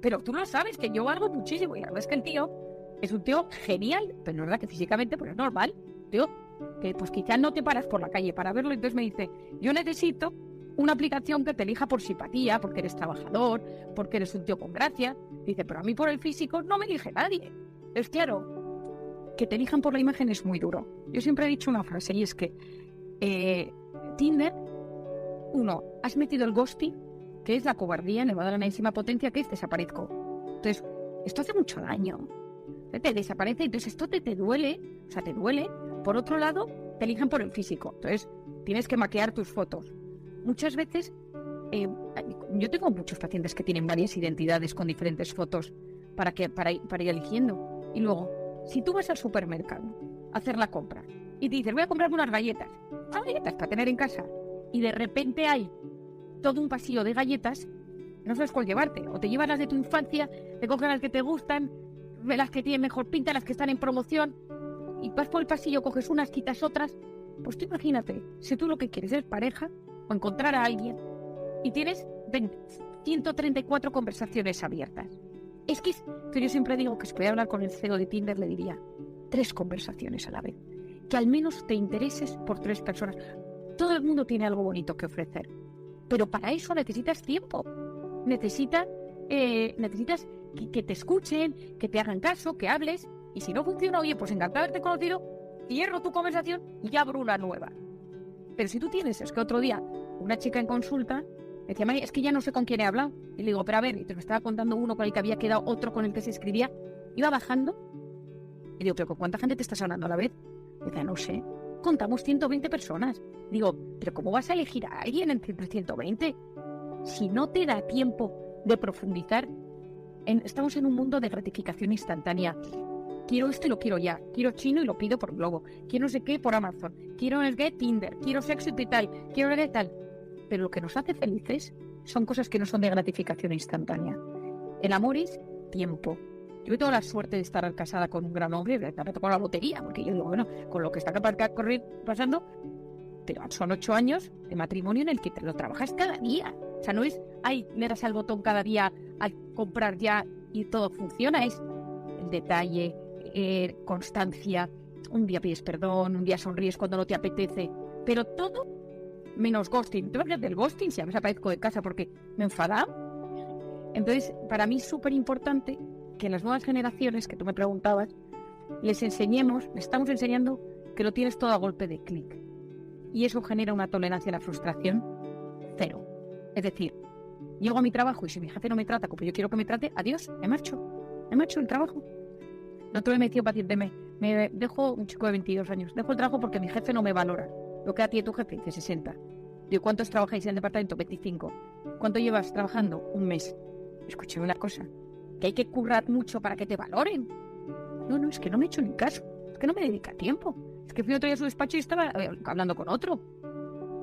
pero tú lo sabes, que yo valgo muchísimo. Y la verdad es que el tío es un tío genial, pero no es verdad que físicamente pues es normal, tío, que pues quizás no te paras por la calle para verlo. Entonces me dice: yo necesito una aplicación que te elija por simpatía, porque eres trabajador, porque eres un tío con gracia. Dice: pero a mí por el físico no me elige nadie. Es claro, que te elijan por la imagen es muy duro. Yo siempre he dicho una frase, y es que Tinder, has metido el ghosting, que es la cobardía elevada a la enésima potencia, que es desaparezco. Entonces, esto hace mucho daño. Te desaparece, entonces esto te duele, te duele. Por otro lado, te elijan por el físico. Entonces, tienes que maquear tus fotos. Muchas veces, yo tengo muchos pacientes que tienen varias identidades con diferentes fotos para ir eligiendo. Y luego, si tú vas al supermercado a hacer la compra y te dices: voy a comprarme unas galletas para tener en casa, y de repente hay todo un pasillo de galletas, no sabes cuál llevarte, o te llevas las de tu infancia, te coges las que te gustan, las que tienen mejor pinta, las que están en promoción, y vas por el pasillo, coges unas, quitas otras. Pues tú imagínate, si tú lo que quieres es pareja o encontrar a alguien y tienes 134 conversaciones abiertas. Es que yo siempre digo que si pudiera hablar con el CEO de Tinder, le diría: 3 conversaciones a la vez, que al menos te intereses por 3 personas. Todo el mundo tiene algo bonito que ofrecer, pero para eso necesitas tiempo, necesitas que te escuchen, que te hagan caso, que hables. Y si no funciona, oye, pues encantado de haberte conocido, cierro tu conversación y abro una nueva. Pero si tú tienes, es que otro día una chica en consulta me decía, María, es que ya no sé con quién he hablado. Y le digo, pero a ver, y te lo estaba contando uno con el que había quedado, otro con el que se escribía. Iba bajando y digo, pero ¿con cuánta gente te estás hablando a la vez? Y decía, no sé, contamos 120 personas. Digo, pero ¿cómo vas a elegir a alguien entre 120? Si no te da tiempo de profundizar, estamos en un mundo de gratificación instantánea. Quiero esto y lo quiero ya. Quiero chino y lo pido por Globo. Quiero no sé qué por Amazon. Quiero el Get Tinder. Quiero sexo y tal. Quiero el tal. Pero lo que nos hace felices son cosas que no son de gratificación instantánea. El amor es tiempo. Yo tengo la suerte de estar casada con un gran hombre, me tocó la lotería, porque yo digo, bueno, con lo que está pasando, pero son 8 años de matrimonio en el que te lo trabajas cada día. O sea, no es, ay, le das al botón cada día al comprar ya y todo funciona. Es el detalle, constancia. Un día pides perdón, un día sonríes cuando no te apetece, pero todo menos ghosting. ¿Tú hablas del ghosting? Si a veces aparezco de casa porque me enfada. Entonces, para mí es súper importante que en las nuevas generaciones, que tú me preguntabas, les estamos enseñando que lo tienes todo a golpe de clic. Y eso genera una tolerancia a la frustración cero. Es decir, llego a mi trabajo y si mi jefe no me trata como yo quiero que me trate, adiós, me marcho del trabajo. No te lo he metido paciente, me dejo un chico de 22 años, dejo el trabajo porque mi jefe no me valora. Lo que a ti tu jefe dice 60. Digo, ¿cuántos trabajáis en el departamento? 25. ¿Cuánto llevas trabajando? Un mes. Escúchame una cosa, que hay que currar mucho para que te valoren. No, es que no me he hecho ni caso, es que no me dedica tiempo. Es que fui otro día a su despacho y estaba hablando con otro.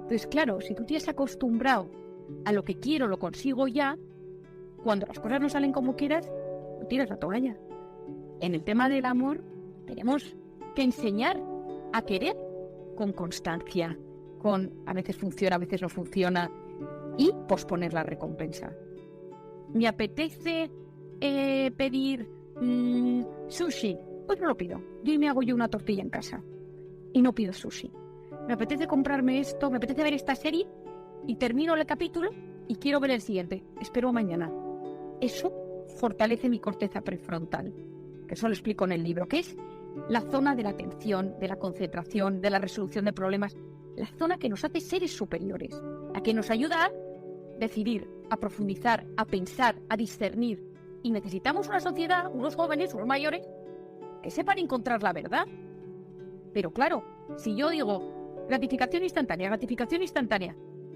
Entonces, claro, si tú te has acostumbrado a lo que quiero, lo consigo ya, cuando las cosas no salen como quieras, tiras la toalla. En el tema del amor, tenemos que enseñar a querer con constancia, a veces funciona, a veces no funciona, y posponer la recompensa. Me apetece pedir sushi, pues no lo pido. Yo me hago una tortilla en casa y no pido sushi. Me apetece comprarme esto, me apetece ver esta serie y termino el capítulo y quiero ver el siguiente. Espero mañana. Eso fortalece mi corteza prefrontal, que eso lo explico en el libro, que es la zona de la atención, de la concentración, de la resolución de problemas, la zona que nos hace seres superiores, la que nos ayuda a decidir, a profundizar, a pensar, a discernir. Y necesitamos una sociedad, unos jóvenes, unos mayores, que sepan encontrar la verdad. Pero claro, si yo digo gratificación instantánea,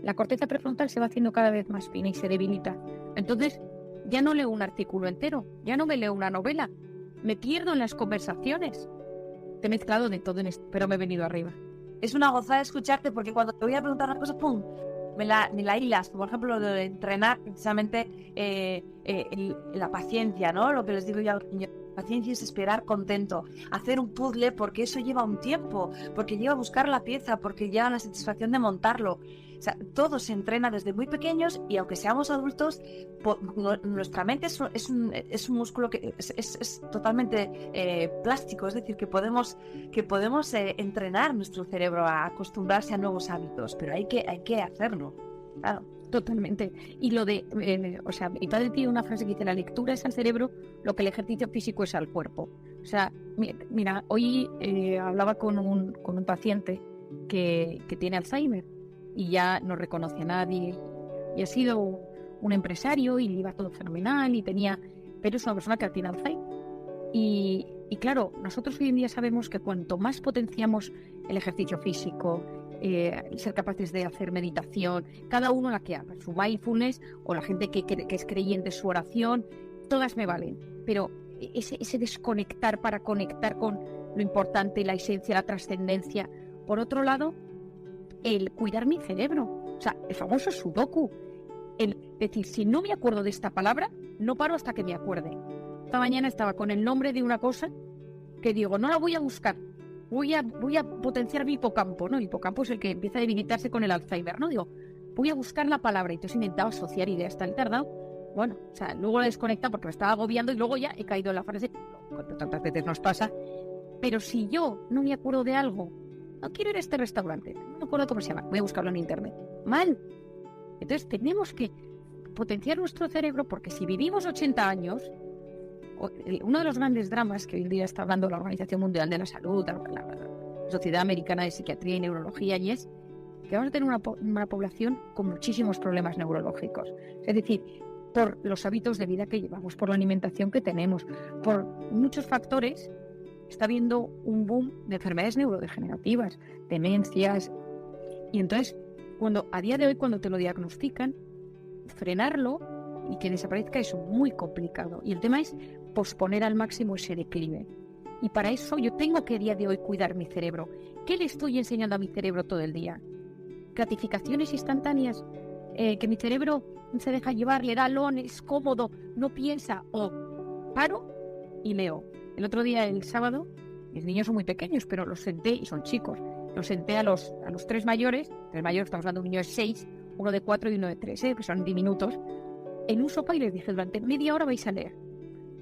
la corteza prefrontal se va haciendo cada vez más fina y se debilita. Entonces, ya no leo un artículo entero, ya no me leo una novela, me pierdo en las conversaciones. Te he mezclado de todo en esto, pero me he venido arriba. Es una gozada escucharte porque cuando te voy a preguntar una cosa, ¡pum!, me la hilas. Por ejemplo, lo de entrenar precisamente la paciencia, ¿no? Lo que les digo yo a los niños. Paciencia es esperar contento, hacer un puzzle porque eso lleva un tiempo, porque lleva a buscar la pieza, porque lleva la satisfacción de montarlo. O sea, todo se entrena desde muy pequeños y aunque seamos adultos, nuestra mente es un músculo que es totalmente plástico, es decir, que podemos entrenar nuestro cerebro a acostumbrarse a nuevos hábitos, pero hay que hacerlo, claro. Totalmente. Y lo de, mi padre tiene una frase que dice, la lectura es al cerebro lo que el ejercicio físico es al cuerpo. O sea, mira, hoy hablaba con un paciente que tiene Alzheimer y ya no reconoce a nadie y ha sido un empresario y le iba todo fenomenal pero es una persona que tiene Alzheimer. Y claro, nosotros hoy en día sabemos que cuanto más potenciamos el ejercicio físico, ser capaces de hacer meditación, cada uno la que haga, su mindfulness o la gente que es creyente, su oración, todas me valen, pero ese desconectar para conectar con lo importante, la esencia, la trascendencia. Por otro lado, el cuidar mi cerebro, o sea, el famoso sudoku, el decir, si no me acuerdo de esta palabra, no paro hasta que me acuerde. Esta mañana estaba con el nombre de una cosa que digo, no la voy a buscar, voy a potenciar mi hipocampo, ¿no? El hipocampo es el que empieza a debilitarse con el Alzheimer, ¿no? Digo, voy a buscar la palabra. Y entonces intentaba asociar ideas, tan tardado. Bueno, o sea, luego la desconecta porque me estaba agobiando y luego ya he caído en la frase, cuando tantas veces nos pasa. Pero si yo no me acuerdo de algo, no quiero ir a este restaurante, no me acuerdo cómo se llama, voy a buscarlo en internet. Mal. Entonces tenemos que potenciar nuestro cerebro porque si vivimos 80 años, uno de los grandes dramas que hoy en día está hablando la Organización Mundial de la Salud, la Sociedad Americana de Psiquiatría y Neurología, y es que vamos a tener una población con muchísimos problemas neurológicos. Es decir, por los hábitos de vida que llevamos, por la alimentación que tenemos, por muchos factores, está habiendo un boom de enfermedades neurodegenerativas, demencias. Y entonces, a día de hoy, cuando te lo diagnostican, frenarlo y que desaparezca es muy complicado. Y el tema es posponer al máximo ese declive. Y para eso yo tengo que a día de hoy cuidar mi cerebro. ¿Qué le estoy enseñando a mi cerebro todo el día? Gratificaciones instantáneas, que mi cerebro se deja llevar, le da alón, es cómodo, no piensa, o paro y leo. El otro día, el sábado, mis niños son muy pequeños, pero los senté, y son chicos, los senté a los 3 mayores, estamos hablando de un niño de 6, uno de 4 y uno de 3, que son diminutos, en un sofá, y les dije, durante media hora vais a leer.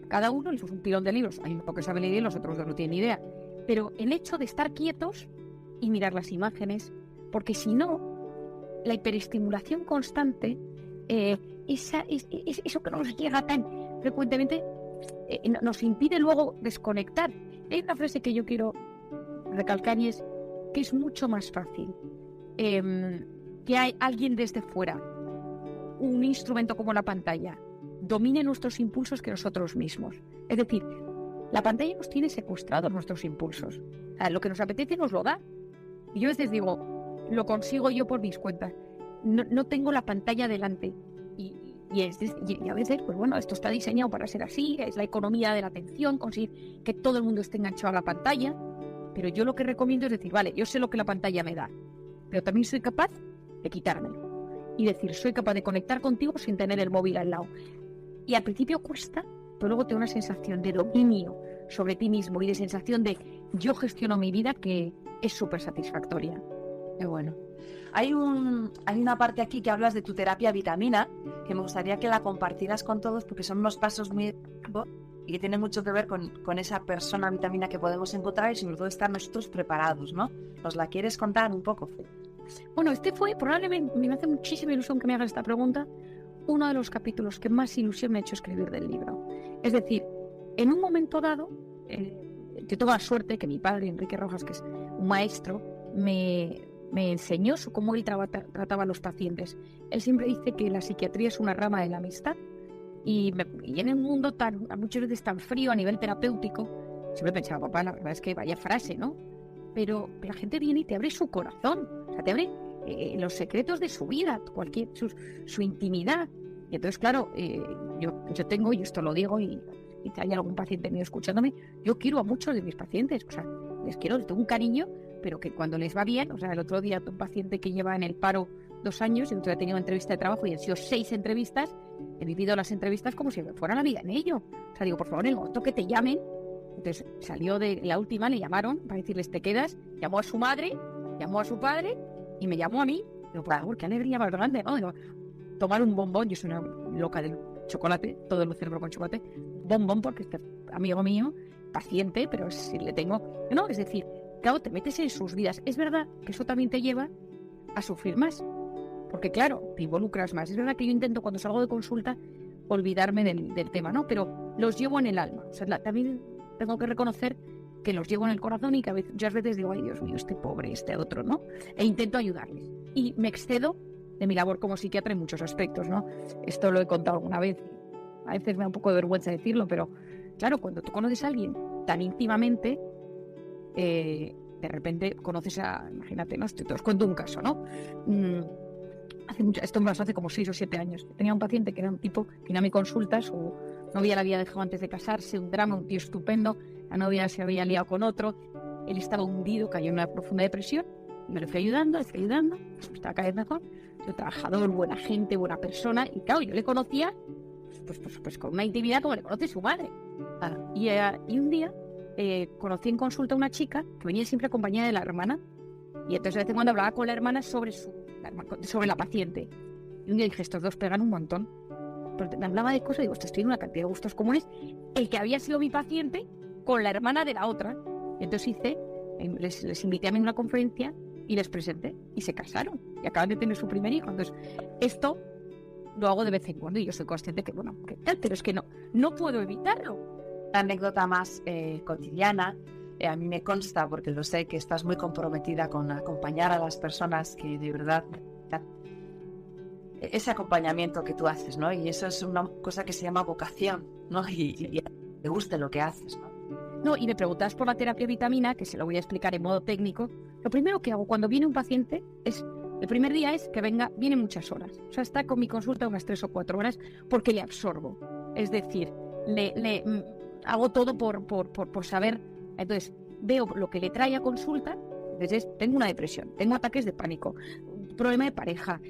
Cada uno les puso un tirón de libros, hay uno que sabe leer y los otros 2 no tienen ni idea. Pero el hecho de estar quietos y mirar las imágenes, porque si no, la hiperestimulación constante, eso que nos llega tan frecuentemente, nos impide luego desconectar. Hay una frase que yo quiero recalcar, y es que es mucho más fácil que hay alguien desde fuera, un instrumento como la pantalla, domine nuestros impulsos que nosotros mismos. Es decir, la pantalla nos tiene secuestrados nuestros impulsos. O sea, lo que nos apetece nos lo da. Y yo a veces digo, lo consigo yo por mis cuentas. No tengo la pantalla delante. Y a veces, pues bueno, esto está diseñado para ser así, es la economía de la atención, conseguir que todo el mundo esté enganchado a la pantalla. Pero yo lo que recomiendo es decir, vale, yo sé lo que la pantalla me da, pero también soy capaz de quitármelo. Y decir, soy capaz de conectar contigo sin tener el móvil al lado. Y al principio cuesta, pero luego te da una sensación de dominio sobre ti mismo y de sensación de yo gestiono mi vida, que es súper satisfactoria. Qué bueno. Hay una parte aquí que hablas de tu terapia vitamina, que me gustaría que la compartieras con todos, porque son unos pasos muy y que tienen mucho que ver con esa persona vitamina que podemos encontrar, y sobre todo estar nosotros preparados, ¿no? ¿Nos la quieres contar un poco? Bueno, este fue probablemente, me hace muchísima ilusión que me hagas esta pregunta, uno de los capítulos que más ilusión me ha hecho escribir del libro. Es decir, en un momento dado, yo tuve la suerte que mi padre, Enrique Rojas, que es un maestro, me enseñó cómo él trataba a los pacientes. Él siempre dice que la psiquiatría es una rama de la amistad, y en un mundo a muchas veces tan frío a nivel terapéutico, siempre pensaba, papá, la verdad es que vaya frase, ¿no? Pero la gente viene y te abre su corazón, o sea, te abre los secretos de su vida, su intimidad. Y entonces, claro, yo tengo, y esto lo digo, y si hay algún paciente mío escuchándome, yo quiero a muchos de mis pacientes, o sea, les tengo un cariño, pero que cuando les va bien, o sea, el otro día un paciente que lleva en el paro 2 años, y entonces ha tenido una entrevista de trabajo y han sido 6 entrevistas, he vivido las entrevistas como si fuera la vida en ello. O sea, digo, por favor, en el momento que te llamen. Entonces salió de la última, le llamaron para decirles te quedas, llamó a su madre, llamó a su padre y me llamó a mí. Digo, por favor, qué alegría más grande, ¿no? Digo, tomar un bombón, yo soy una loca del chocolate, todo el cerebro con chocolate, bombón, porque este amigo mío, paciente, pero si le tengo, no, es decir, claro, te metes en sus vidas. Es verdad que eso también te lleva a sufrir más, porque claro, te involucras más. Es verdad que yo intento, cuando salgo de consulta, olvidarme del tema, ¿no? Pero los llevo en el alma. O sea, también tengo que reconocer que los llevo en el corazón, y que muchas veces digo, ay, Dios mío, este pobre, este otro, ¿no? E intento ayudarles. Y me excedo de mi labor como psiquiatra en muchos aspectos, ¿no? Esto lo he contado alguna vez. A veces me da un poco de vergüenza decirlo, pero claro, cuando tú conoces a alguien tan íntimamente, de repente conoces imagínate, ¿no? Te os cuento un caso, ¿no? Esto me pasó hace como 6 o 7 años. Tenía un paciente que era un tipo que vino a mi consulta, su novia la había dejado antes de casarse, un drama, un tío estupendo, la novia se había liado con otro, él estaba hundido, cayó en una profunda depresión, y me lo fui ayudando, estaba cada vez mejor, soy trabajador, buena gente, buena persona, y claro, yo le conocía pues con una intimidad como le conoce su madre. Y un día conocí en consulta a una chica que venía siempre acompañada de la hermana, y entonces de vez en cuando hablaba con la hermana sobre la paciente. Y un día dije, estos dos pegan un montón. Pero me hablaba de cosas, digo, esto tiene una cantidad de gustos comunes. El que había sido mi paciente con la hermana de la otra. Y entonces les invité a mí a una conferencia y les presenté, y se casaron y acaban de tener su primer hijo. Entonces, esto lo hago de vez en cuando, y yo soy consciente que, bueno, que tal, pero es que no puedo evitarlo. Una anécdota más cotidiana. A mí me consta, porque lo sé, que estás muy comprometida con acompañar a las personas que de verdad... Ese acompañamiento que tú haces, ¿no? Y eso es una cosa que se llama vocación, ¿no? Y te guste lo que haces, ¿no? No, y me preguntas por la terapia vitamina, que se lo voy a explicar en modo técnico. Lo primero que hago cuando viene un paciente es, el primer día es que viene muchas horas. O sea, está con mi consulta unas 3 o 4 horas porque le absorbo. Es decir, le hago todo por saber. Entonces, veo lo que le trae a consulta. Entonces, tengo una depresión, tengo ataques de pánico, problema de pareja,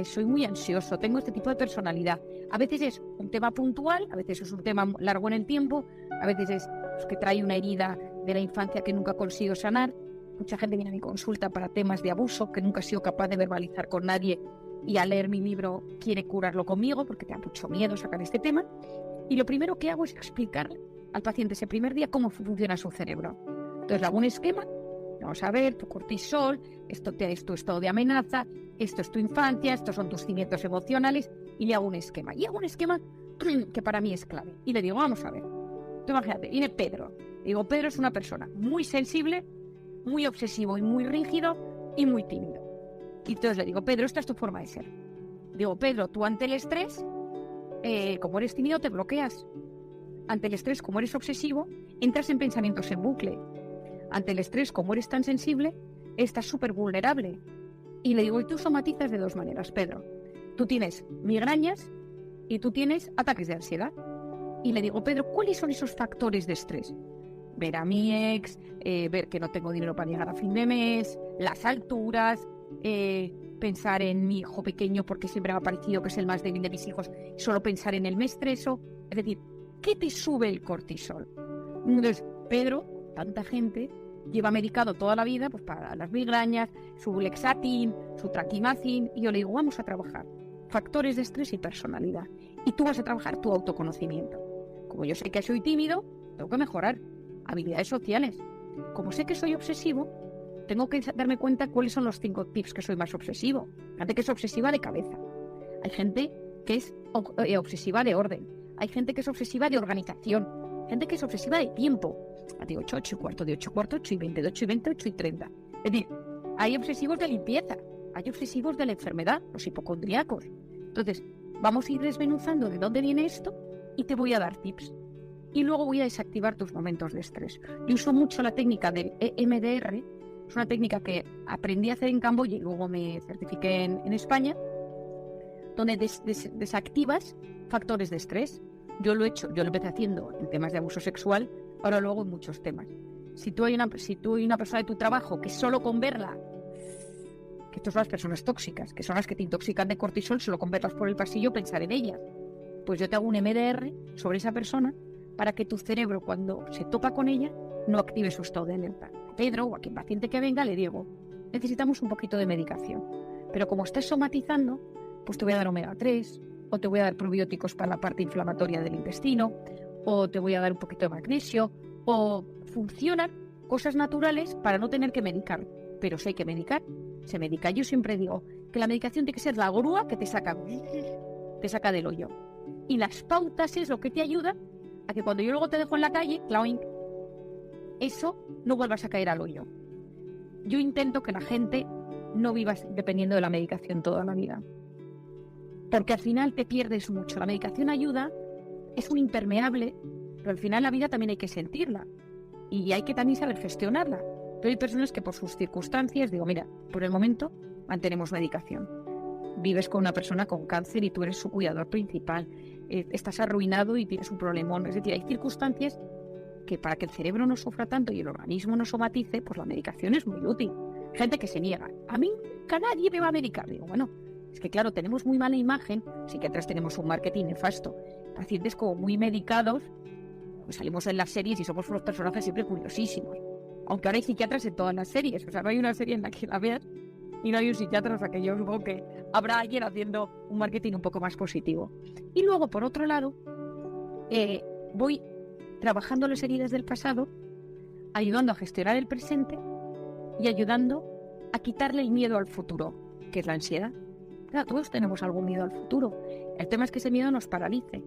soy muy ansioso, tengo este tipo de personalidad. A veces es un tema puntual, a veces es un tema largo en el tiempo, a veces es que trae una herida de la infancia que nunca consigo sanar. Mucha gente viene a mi consulta para temas de abuso que nunca he sido capaz de verbalizar con nadie y al leer mi libro quiere curarlo conmigo porque te da mucho miedo sacar este tema. Y lo primero que hago es explicarle al paciente ese primer día cómo funciona su cerebro. Entonces le hago un esquema. Vamos a ver, tu cortisol, esto es tu estado de amenaza, esto es tu infancia, estos son tus cimientos emocionales, y le hago un esquema. Y hago un esquema que para mí es clave. Y le digo, vamos a ver, tú imagínate, viene Pedro. Digo, Pedro es una persona muy sensible, muy obsesivo y muy rígido y muy tímido. Y entonces le digo, Pedro, esta es tu forma de ser. Digo, Pedro, tú ante el estrés, como eres tímido, te bloqueas. Ante el estrés, como eres obsesivo, entras en pensamientos en bucle. Ante el estrés, como eres tan sensible, estás súper vulnerable. Y le digo, y tú somatizas de 2 maneras, Pedro. Tú tienes migrañas y tú tienes ataques de ansiedad. Y le digo, Pedro, ¿cuáles son esos factores de estrés? Ver a mi ex, ver que no tengo dinero para llegar a fin de mes, las alturas, pensar en mi hijo pequeño porque siempre me ha parecido que es el más débil de mis hijos, solo pensar en él me estreso. Es decir, ¿qué te sube el cortisol? Entonces, Pedro, tanta gente lleva medicado toda la vida pues para las migrañas, su Lexatin, su Traquimacin, y yo le digo, vamos a trabajar factores de estrés y personalidad. Y tú vas a trabajar tu autoconocimiento. Como yo sé que soy tímido, tengo que mejorar habilidades sociales. Como sé que soy obsesivo, tengo que darme cuenta cuáles son los 5 tips que soy más obsesivo. Hay gente que es obsesiva de cabeza. Hay gente que es obsesiva de orden. Hay gente que es obsesiva de organización. Gente que es obsesiva de tiempo. De 8 a 8 y cuarto, de 8 y cuarto, 8 y 20, de 8 y 20, 8 y 30. Es decir, hay obsesivos de limpieza, hay obsesivos de la enfermedad, los hipocondríacos. Entonces, vamos a ir desmenuzando de dónde viene esto y te voy a dar tips. Y luego voy a desactivar tus momentos de estrés. Yo uso mucho la técnica del EMDR, es una técnica que aprendí a hacer en Camboya y luego me certifiqué en España, donde desactivas factores de estrés. Yo lo empecé haciendo en temas de abuso sexual, ahora luego en muchos temas. Si tú hay una persona de tu trabajo que solo con verla, que estas son las personas tóxicas, que son las que te intoxican de cortisol, solo con verlas por el pasillo pensar en ellas, pues yo te hago un MDR sobre esa persona para que tu cerebro, cuando se topa con ella, no active su estado de alerta. Pedro, o a quien paciente que venga, le digo, necesitamos un poquito de medicación, pero como estás somatizando, pues te voy a dar omega 3, o te voy a dar probióticos para la parte inflamatoria del intestino, o te voy a dar un poquito de magnesio, o funcionan cosas naturales para no tener que medicar. Pero si hay que medicar, se medica. Yo siempre digo que la medicación tiene que ser la grúa que te saca del hoyo. Y las pautas es lo que te ayuda a que cuando yo luego te dejo en la calle, cloing, eso no vuelvas a caer al hoyo. Yo intento que la gente no viva dependiendo de la medicación toda la vida. Porque al final te pierdes mucho. La medicación ayuda, es un impermeable, pero al final la vida también hay que sentirla. Y hay que también saber gestionarla. Pero hay personas que por sus circunstancias, digo, mira, por el momento mantenemos medicación. Vives con una persona con cáncer y tú eres su cuidador principal. Estás arruinado y tienes un problemón. Es decir, hay circunstancias que para que el cerebro no sufra tanto y el organismo no somatice, pues la medicación es muy útil. Gente que se niega. A mí nunca nadie me va a medicar. Digo, bueno, es que claro, tenemos muy mala imagen. Psiquiatras tenemos un marketing nefasto. Pacientes como muy medicados, pues salimos en las series y somos unos personajes siempre curiosísimos. Aunque ahora hay psiquiatras en todas las series. O sea, no hay una serie en la que la veas y no hay un psiquiatra. O sea, que yo supongo que habrá alguien haciendo un marketing un poco más positivo. Y luego, por otro lado, voy trabajando las heridas del pasado, ayudando a gestionar el presente y ayudando a quitarle el miedo al futuro, que es la ansiedad. Claro, todos tenemos algún miedo al futuro. El tema es que ese miedo nos paralice.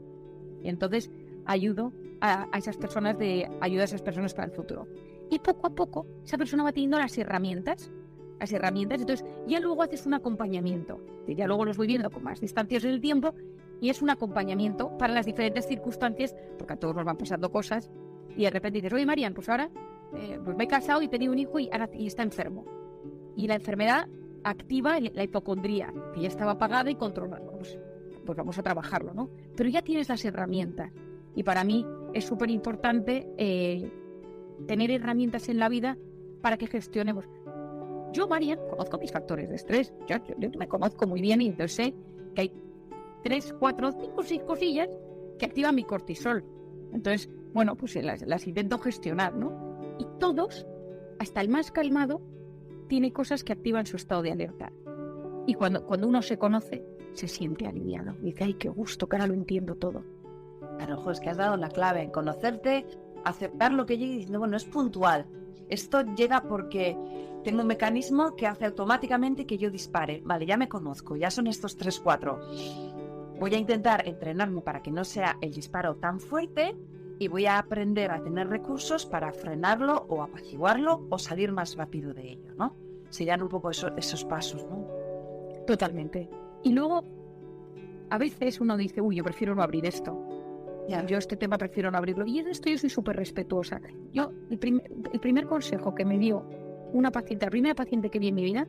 Y entonces ayudo a esas personas ayudo a esas personas para el futuro. Y poco a poco esa persona va teniendo las herramientas, entonces ya luego haces un acompañamiento, que ya luego los voy viendo con más distancias en el tiempo, y es un acompañamiento para las diferentes circunstancias, porque a todos nos van pasando cosas, y de repente dices, oye, Marian, pues ahora pues me he casado y he tenido un hijo y está enfermo. Y la enfermedad activa la hipocondría, que ya estaba apagada y controlada. Pues vamos a trabajarlo, ¿no? Pero ya tienes las herramientas. Y para mí es súper importante tener herramientas en la vida para que gestionemos. Yo, Marian, conozco mis factores de estrés. Yo me conozco muy bien y entonces sé que hay 3, 4, 5, 6 cosillas que activan mi cortisol. Entonces, bueno, pues las intento gestionar, ¿no? Y todos, hasta el más calmado, tiene cosas que activan su estado de alerta. Y cuando uno se conoce, se siente aliviado. Dice, ay, qué gusto, que ahora lo entiendo todo. Claro, ojo, es que has dado la clave en conocerte, aceptar lo que llegue y diciendo, bueno, es puntual. Esto llega porque tengo un mecanismo que hace automáticamente que yo dispare. Vale, ya me conozco, ya son estos 3, 4. Voy a intentar entrenarme para que no sea el disparo tan fuerte y voy a aprender a tener recursos para frenarlo o apaciguarlo o salir más rápido de ello, ¿no? Serían un poco esos pasos, ¿no? Totalmente. Y luego, a veces uno dice, uy, yo prefiero no abrir esto. Ya. Yo este tema prefiero no abrirlo. Y en esto yo soy súper respetuosa. El primer consejo que me dio una paciente, la primera paciente que vi en mi vida,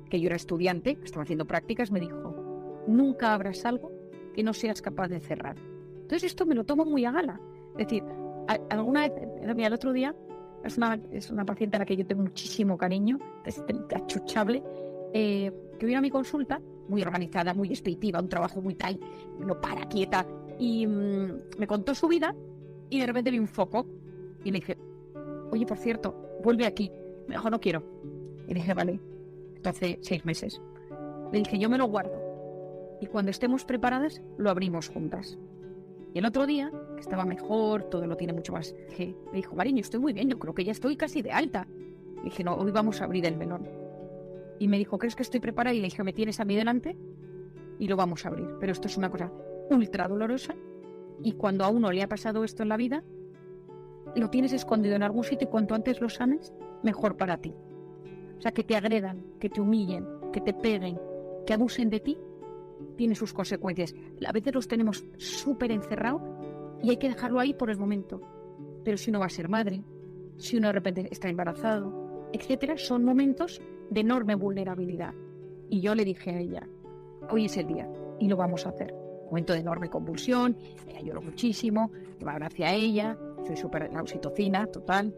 que yo era estudiante, que estaba haciendo prácticas, me dijo, nunca abras algo que no seas capaz de cerrar. Entonces esto me lo tomo muy a gala. Es decir, alguna vez, mira, el otro día, es una paciente a la que yo tengo muchísimo cariño, es achuchable, que vino a mi consulta, muy organizada, muy expeditiva, un trabajo muy tal, no para, quieta, y me contó su vida y de repente vi un foco y le dije, oye, por cierto, vuelve aquí. Me dijo, no quiero. Y dije, vale, esto hace 6 meses. Le dije, yo me lo guardo y cuando estemos preparadas lo abrimos juntas. Y el otro día, que estaba mejor, todo lo tiene mucho más, me dijo, Mariño, estoy muy bien, yo creo que ya estoy casi de alta. Le dije, no, hoy vamos a abrir el melón. Y me dijo, ¿crees que estoy preparada? Y le dije, ¿me tienes a mí delante? Y lo vamos a abrir. Pero esto es una cosa ultra dolorosa y cuando a uno le ha pasado esto en la vida, lo tienes escondido en algún sitio y cuanto antes lo sanes, mejor para ti. O sea, que te agredan, que te humillen, que te peguen, que abusen de ti, tiene sus consecuencias. A veces los tenemos súper encerrados y hay que dejarlo ahí por el momento. Pero si uno va a ser madre, si uno de repente está embarazado, etcétera, son momentos de enorme vulnerabilidad. Y yo le dije a ella, hoy es el día y lo vamos a hacer. Momento de enorme convulsión, ella lloró muchísimo, me abracé a ella, soy súper la oxitocina total.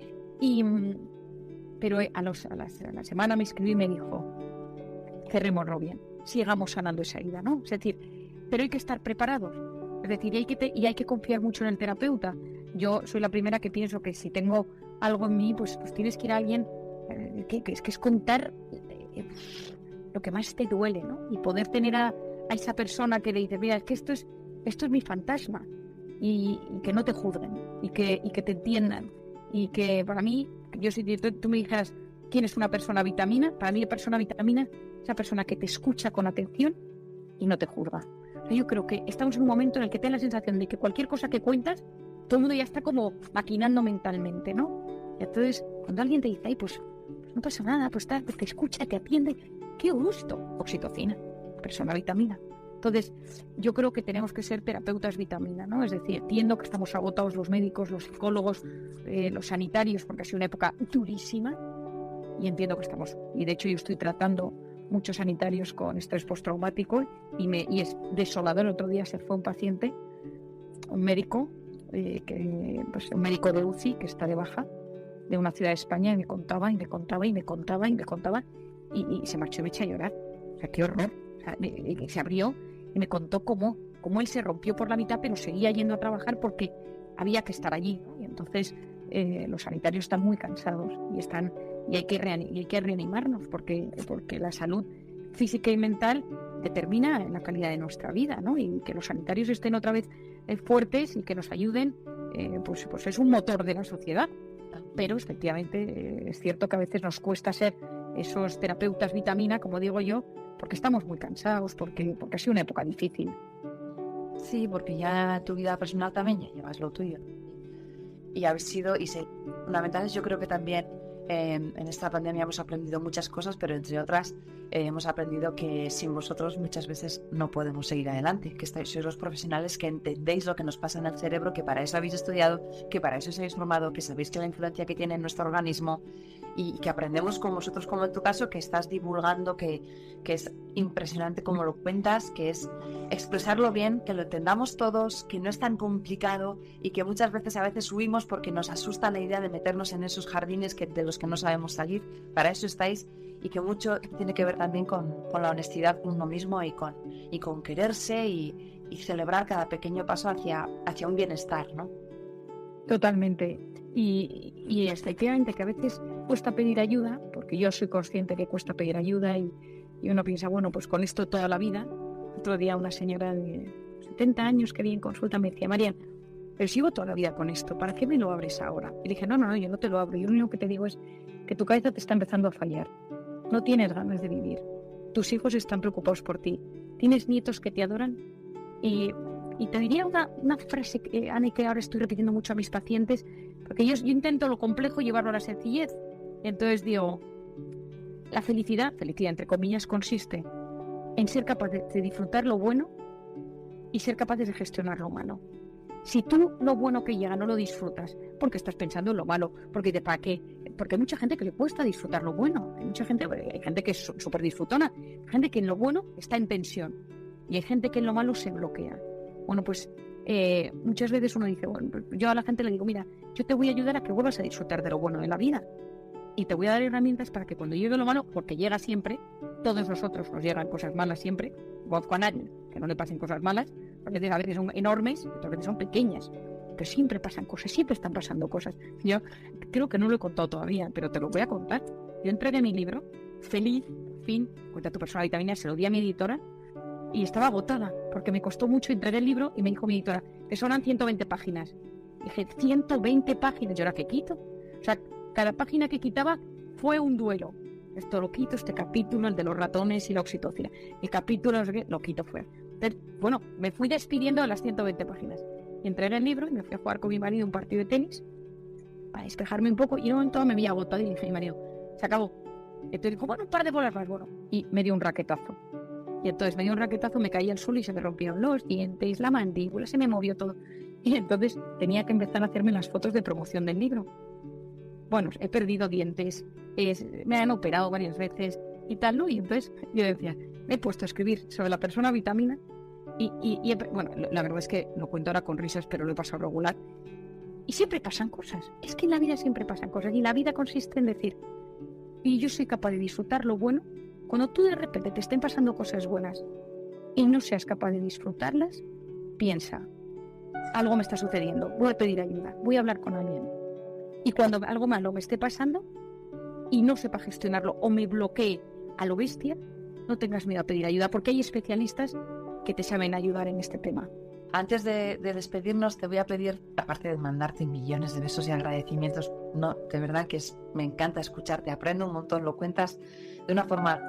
Pero a la semana me escribió y me dijo, cerrémoslo bien, sigamos sanando esa herida, ¿no? Es decir, pero hay que estar preparados. Es decir, y hay que confiar mucho en el terapeuta. Yo soy la primera que pienso que si tengo algo en mí, pues tienes que ir a alguien que es contar lo que más te duele, ¿no? Y poder tener a esa persona que le dice, mira, es que esto es mi fantasma. Y que no te juzguen, y que te entiendan. Y que para mí, si tú me dijeras, ¿quién es una persona vitamina? Para mí la persona vitamina es esa persona que te escucha con atención y no te juzga. O sea, yo creo que estamos en un momento en el que te da la sensación de que cualquier cosa que cuentas, todo el mundo ya está como maquinando mentalmente, ¿no? Y entonces, cuando alguien te dice, ay, pues no pasa nada, pues te escucha, te atiende, qué gusto, oxitocina, persona vitamina. Entonces, yo creo que tenemos que ser terapeutas vitamina, ¿no? Es decir, entiendo que estamos agotados los médicos, los psicólogos, los sanitarios, porque ha sido una época durísima, y entiendo que estamos, y de hecho yo estoy tratando muchos sanitarios con estrés postraumático, y es desolador. El otro día se fue un paciente, un médico, un médico de UCI que está de baja, de una ciudad de España, y me contaba, y se marchó y me eché a llorar. O sea, qué horror. O sea, se abrió y me contó cómo él se rompió por la mitad, pero seguía yendo a trabajar porque había que estar allí, ¿no? Y entonces los sanitarios están muy cansados y hay que reanimarnos porque la salud física y mental determina la calidad de nuestra vida, ¿no? Y que los sanitarios estén otra vez fuertes y que nos ayuden, pues es un motor de la sociedad. Pero efectivamente es cierto que a veces nos cuesta ser esos terapeutas vitamina, como digo yo, porque estamos muy cansados, porque ha sido una época difícil. Sí, porque ya tu vida personal también ya llevas lo tuyo. Y habéis sido y ser fundamentales. Yo creo que también en esta pandemia hemos aprendido muchas cosas, pero entre otras hemos aprendido que sin vosotros muchas veces no podemos seguir adelante, que sois los profesionales que entendéis lo que nos pasa en el cerebro, que para eso habéis estudiado, que para eso os habéis formado, que sabéis que la influencia que tiene en nuestro organismo y que aprendemos con vosotros, como en tu caso, que estás divulgando, que es impresionante como lo cuentas, que es expresarlo bien, que lo entendamos todos, que no es tan complicado y que muchas veces a veces huimos porque nos asusta la idea de meternos en esos jardines de los que no sabemos salir. Para eso estáis, y que mucho tiene que ver también con la honestidad con uno mismo y con quererse y celebrar cada pequeño paso hacia un bienestar, ¿no? Totalmente. Y efectivamente que a veces cuesta pedir ayuda, porque yo soy consciente que cuesta pedir ayuda y uno piensa, bueno, pues con esto toda la vida. Otro día una señora de 70 años que vi en consulta me decía, Marian, pero sigo toda la vida con esto, ¿para qué me lo abres ahora? Y dije, no, yo no te lo abro, yo lo único que te digo es que tu cabeza te está empezando a fallar, no tienes ganas de vivir, tus hijos están preocupados por ti, tienes nietos que te adoran y te diría una frase, Ana, que ahora estoy repitiendo mucho a mis pacientes, porque yo intento lo complejo llevarlo a la sencillez. Entonces digo, la felicidad entre comillas, consiste en ser capaz de disfrutar lo bueno y ser capaces de gestionar lo malo. Si tú lo bueno que llega no lo disfrutas, porque estás pensando en lo malo, porque ¿para qué? Porque hay mucha gente que le cuesta disfrutar lo bueno, hay gente que es súper disfrutona, hay gente que en lo bueno está en tensión y hay gente que en lo malo se bloquea. Bueno, pues muchas veces uno dice, bueno, yo a la gente le digo, mira, yo te voy a ayudar a que vuelvas a disfrutar de lo bueno de la vida y te voy a dar herramientas para que cuando llegue lo malo, porque llega siempre, todos nosotros nos llegan cosas malas siempre, conozco a nadie que no le pasen cosas malas, porque a veces son enormes, otras veces son pequeñas, pero siempre pasan cosas, siempre están pasando cosas. Yo creo que no lo he contado todavía, pero te lo voy a contar. Yo entregué mi libro, feliz, fin, Cuenta tu persona vitamina, se lo di a mi editora y estaba agotada, porque me costó mucho entregar el libro y me dijo mi editora, que son 120 páginas. Dije, 120 páginas, ¿yo ahora qué quito? O sea, cada página que quitaba fue un duelo. Esto lo quito, este capítulo, el de los ratones y la oxitocina. El capítulo, no sé qué, lo quito fuera. Entonces, bueno, me fui despidiendo de las 120 páginas. Y entregué el libro y me fui a jugar con mi marido un partido de tenis para despejarme un poco. Y en un momento me vi agotada y le dije a mi marido, se acabó. Entonces dijo, bueno, un par de bolas más, bueno. Y me dio un raquetazo. Y entonces me dio un raquetazo, me caí al suelo y se me rompieron los dientes, la mandíbula, se me movió todo. Y entonces tenía que empezar a hacerme las fotos de promoción del libro. Bueno, he perdido dientes, me han operado varias veces y tal, ¿no? Y entonces yo decía, me he puesto a escribir sobre la persona vitamina bueno, la verdad es que lo cuento ahora con risas, pero lo he pasado regular. Y siempre pasan cosas, es que en la vida siempre pasan cosas y la vida consiste en decir, y yo soy capaz de disfrutar lo bueno, cuando tú de repente te estén pasando cosas buenas y no seas capaz de disfrutarlas, piensa, algo me está sucediendo, voy a pedir ayuda, voy a hablar con alguien. Y cuando algo malo me esté pasando y no sepa gestionarlo o me bloquee a lo bestia, no tengas miedo a pedir ayuda, porque hay especialistas que te saben ayudar en este tema. Antes de despedirnos, te voy a pedir, aparte de mandarte millones de besos y agradecimientos, no, de verdad que me encanta escucharte, aprendo un montón, lo cuentas de una forma,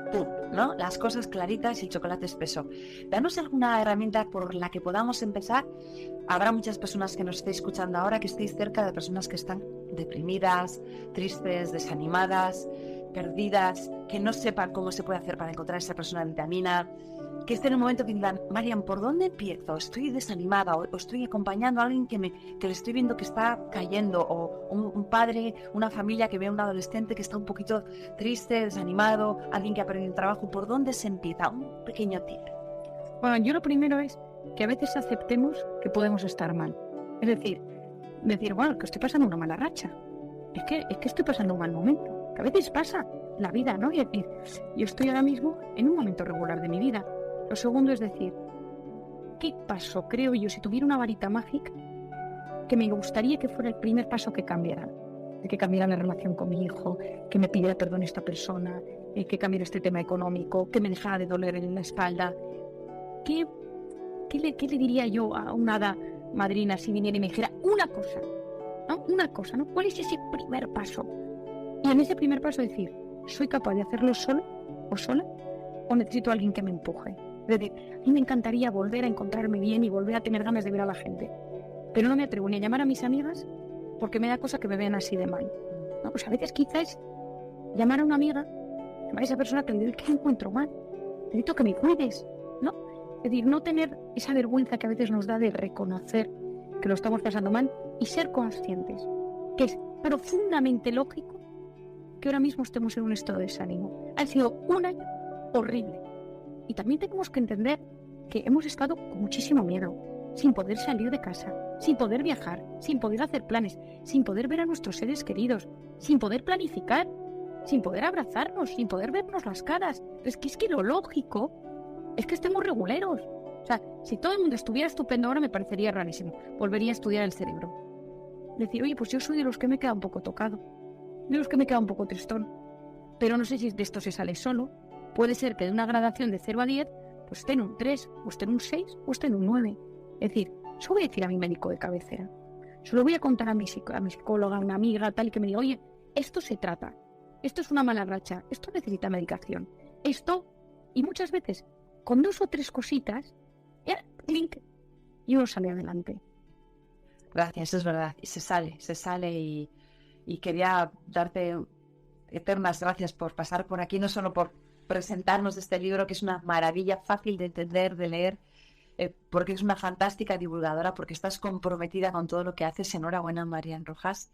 ¿no? Las cosas claritas y el chocolate espeso. Danos alguna herramienta por la que podamos empezar. Habrá muchas personas que nos estéis escuchando ahora, que estéis cerca de personas que están deprimidas, tristes, desanimadas, perdidas, que no sepan cómo se puede hacer para encontrar esa persona vitamina, que esté en un momento que digan, Marian, ¿por dónde empiezo? Estoy desanimada o estoy acompañando a alguien que le estoy viendo que está cayendo, o un padre, una familia que ve a un adolescente que está un poquito triste, desanimado, alguien que ha perdido el trabajo. ¿Por dónde se empieza? Un pequeño tip. Bueno, yo lo primero es que a veces aceptemos que podemos estar mal. Es decir, bueno, que estoy pasando una mala racha. Es que estoy pasando un mal momento. Que a veces pasa la vida, ¿no? Y decir, yo estoy ahora mismo en un momento regular de mi vida. Lo segundo es decir, ¿qué paso creo yo, si tuviera una varita mágica, que me gustaría que fuera el primer paso que cambiara? De que cambiara la relación con mi hijo, que me pidiera perdón esta persona, que cambiara este tema económico, que me dejara de doler en la espalda. ¿Qué le diría yo a una hada madrina si viniera y me dijera una cosa? ¿No? Una cosa, ¿no? ¿Cuál es ese primer paso? Y en ese primer paso decir, ¿soy capaz de hacerlo solo o sola? ¿O necesito a alguien que me empuje? Es decir, a mí me encantaría volver a encontrarme bien y volver a tener ganas de ver a la gente. Pero no me atrevo ni a llamar a mis amigas porque me da cosa que me vean así de mal. No, pues a veces quizás llamar a una amiga, llamar a esa persona que le digo que me encuentro mal. Necesito que me cuides, ¿no? Es decir, no tener esa vergüenza que a veces nos da de reconocer que lo estamos pasando mal y ser conscientes que es profundamente lógico que ahora mismo estemos en un estado de desánimo. Ha sido un año horrible. Y también tenemos que entender que hemos estado con muchísimo miedo, sin poder salir de casa, sin poder viajar, sin poder hacer planes, sin poder ver a nuestros seres queridos, sin poder planificar, sin poder abrazarnos, sin poder vernos las caras. Es que lo lógico es que estemos reguleros. O sea, si todo el mundo estuviera estupendo ahora me parecería rarísimo. Volvería a estudiar el cerebro. Decir, oye, pues yo soy de los que me queda un poco tocado, de los que me queda un poco tristón. Pero no sé si de esto se sale solo. Puede ser que de una gradación de 0 a 10, pues esté en un 3, o esté en un 6, o esté en un 9. Es decir, eso voy a decir a mi médico de cabecera. Se lo voy a contar a mi psicóloga, a una amiga, tal, y que me diga, oye, esto se trata. Esto es una mala racha. Esto necesita medicación. Esto, y muchas veces, con 2 o 3 cositas, ya, clink, y uno sale adelante. Gracias, es verdad. Y se sale y quería darte eternas gracias por pasar por aquí, no solo por presentarnos este libro, que es una maravilla, fácil de entender, de leer, porque es una fantástica divulgadora, porque estás comprometida con todo lo que haces. Enhorabuena, Marian Rojas,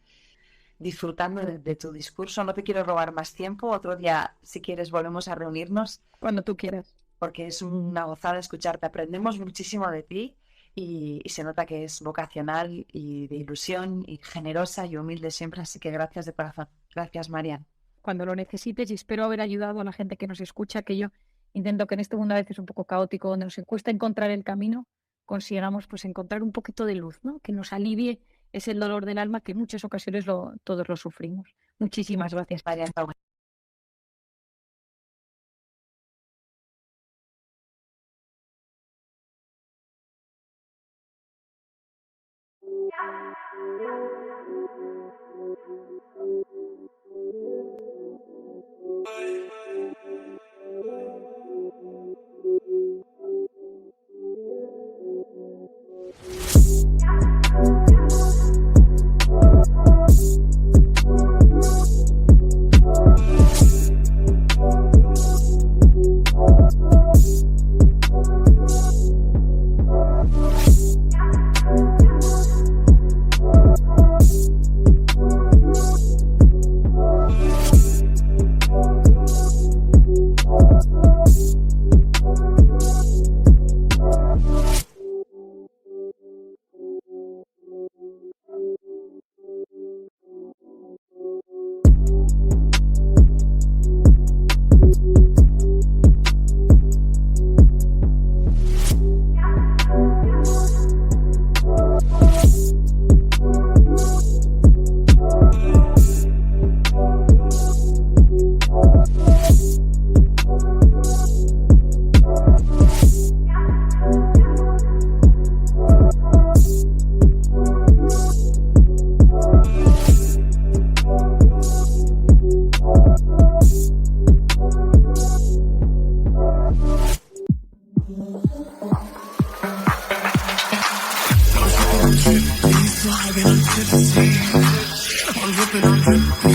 disfrutando de tu discurso. No te quiero robar más tiempo. Otro día, si quieres, volvemos a reunirnos. Cuando tú quieras. Porque es una gozada escucharte. Aprendemos muchísimo de ti y se nota que es vocacional y de ilusión y generosa y humilde siempre. Así que gracias de corazón. Gracias, Marian. Cuando lo necesites, y espero haber ayudado a la gente que nos escucha, que yo intento que en este mundo a veces un poco caótico, donde nos cuesta encontrar el camino, consigamos pues encontrar un poquito de luz, ¿no? Que nos alivie ese dolor del alma que en muchas ocasiones todos lo sufrimos. Muchísimas gracias, Marian. Sliding unto the sea, all ripping on him.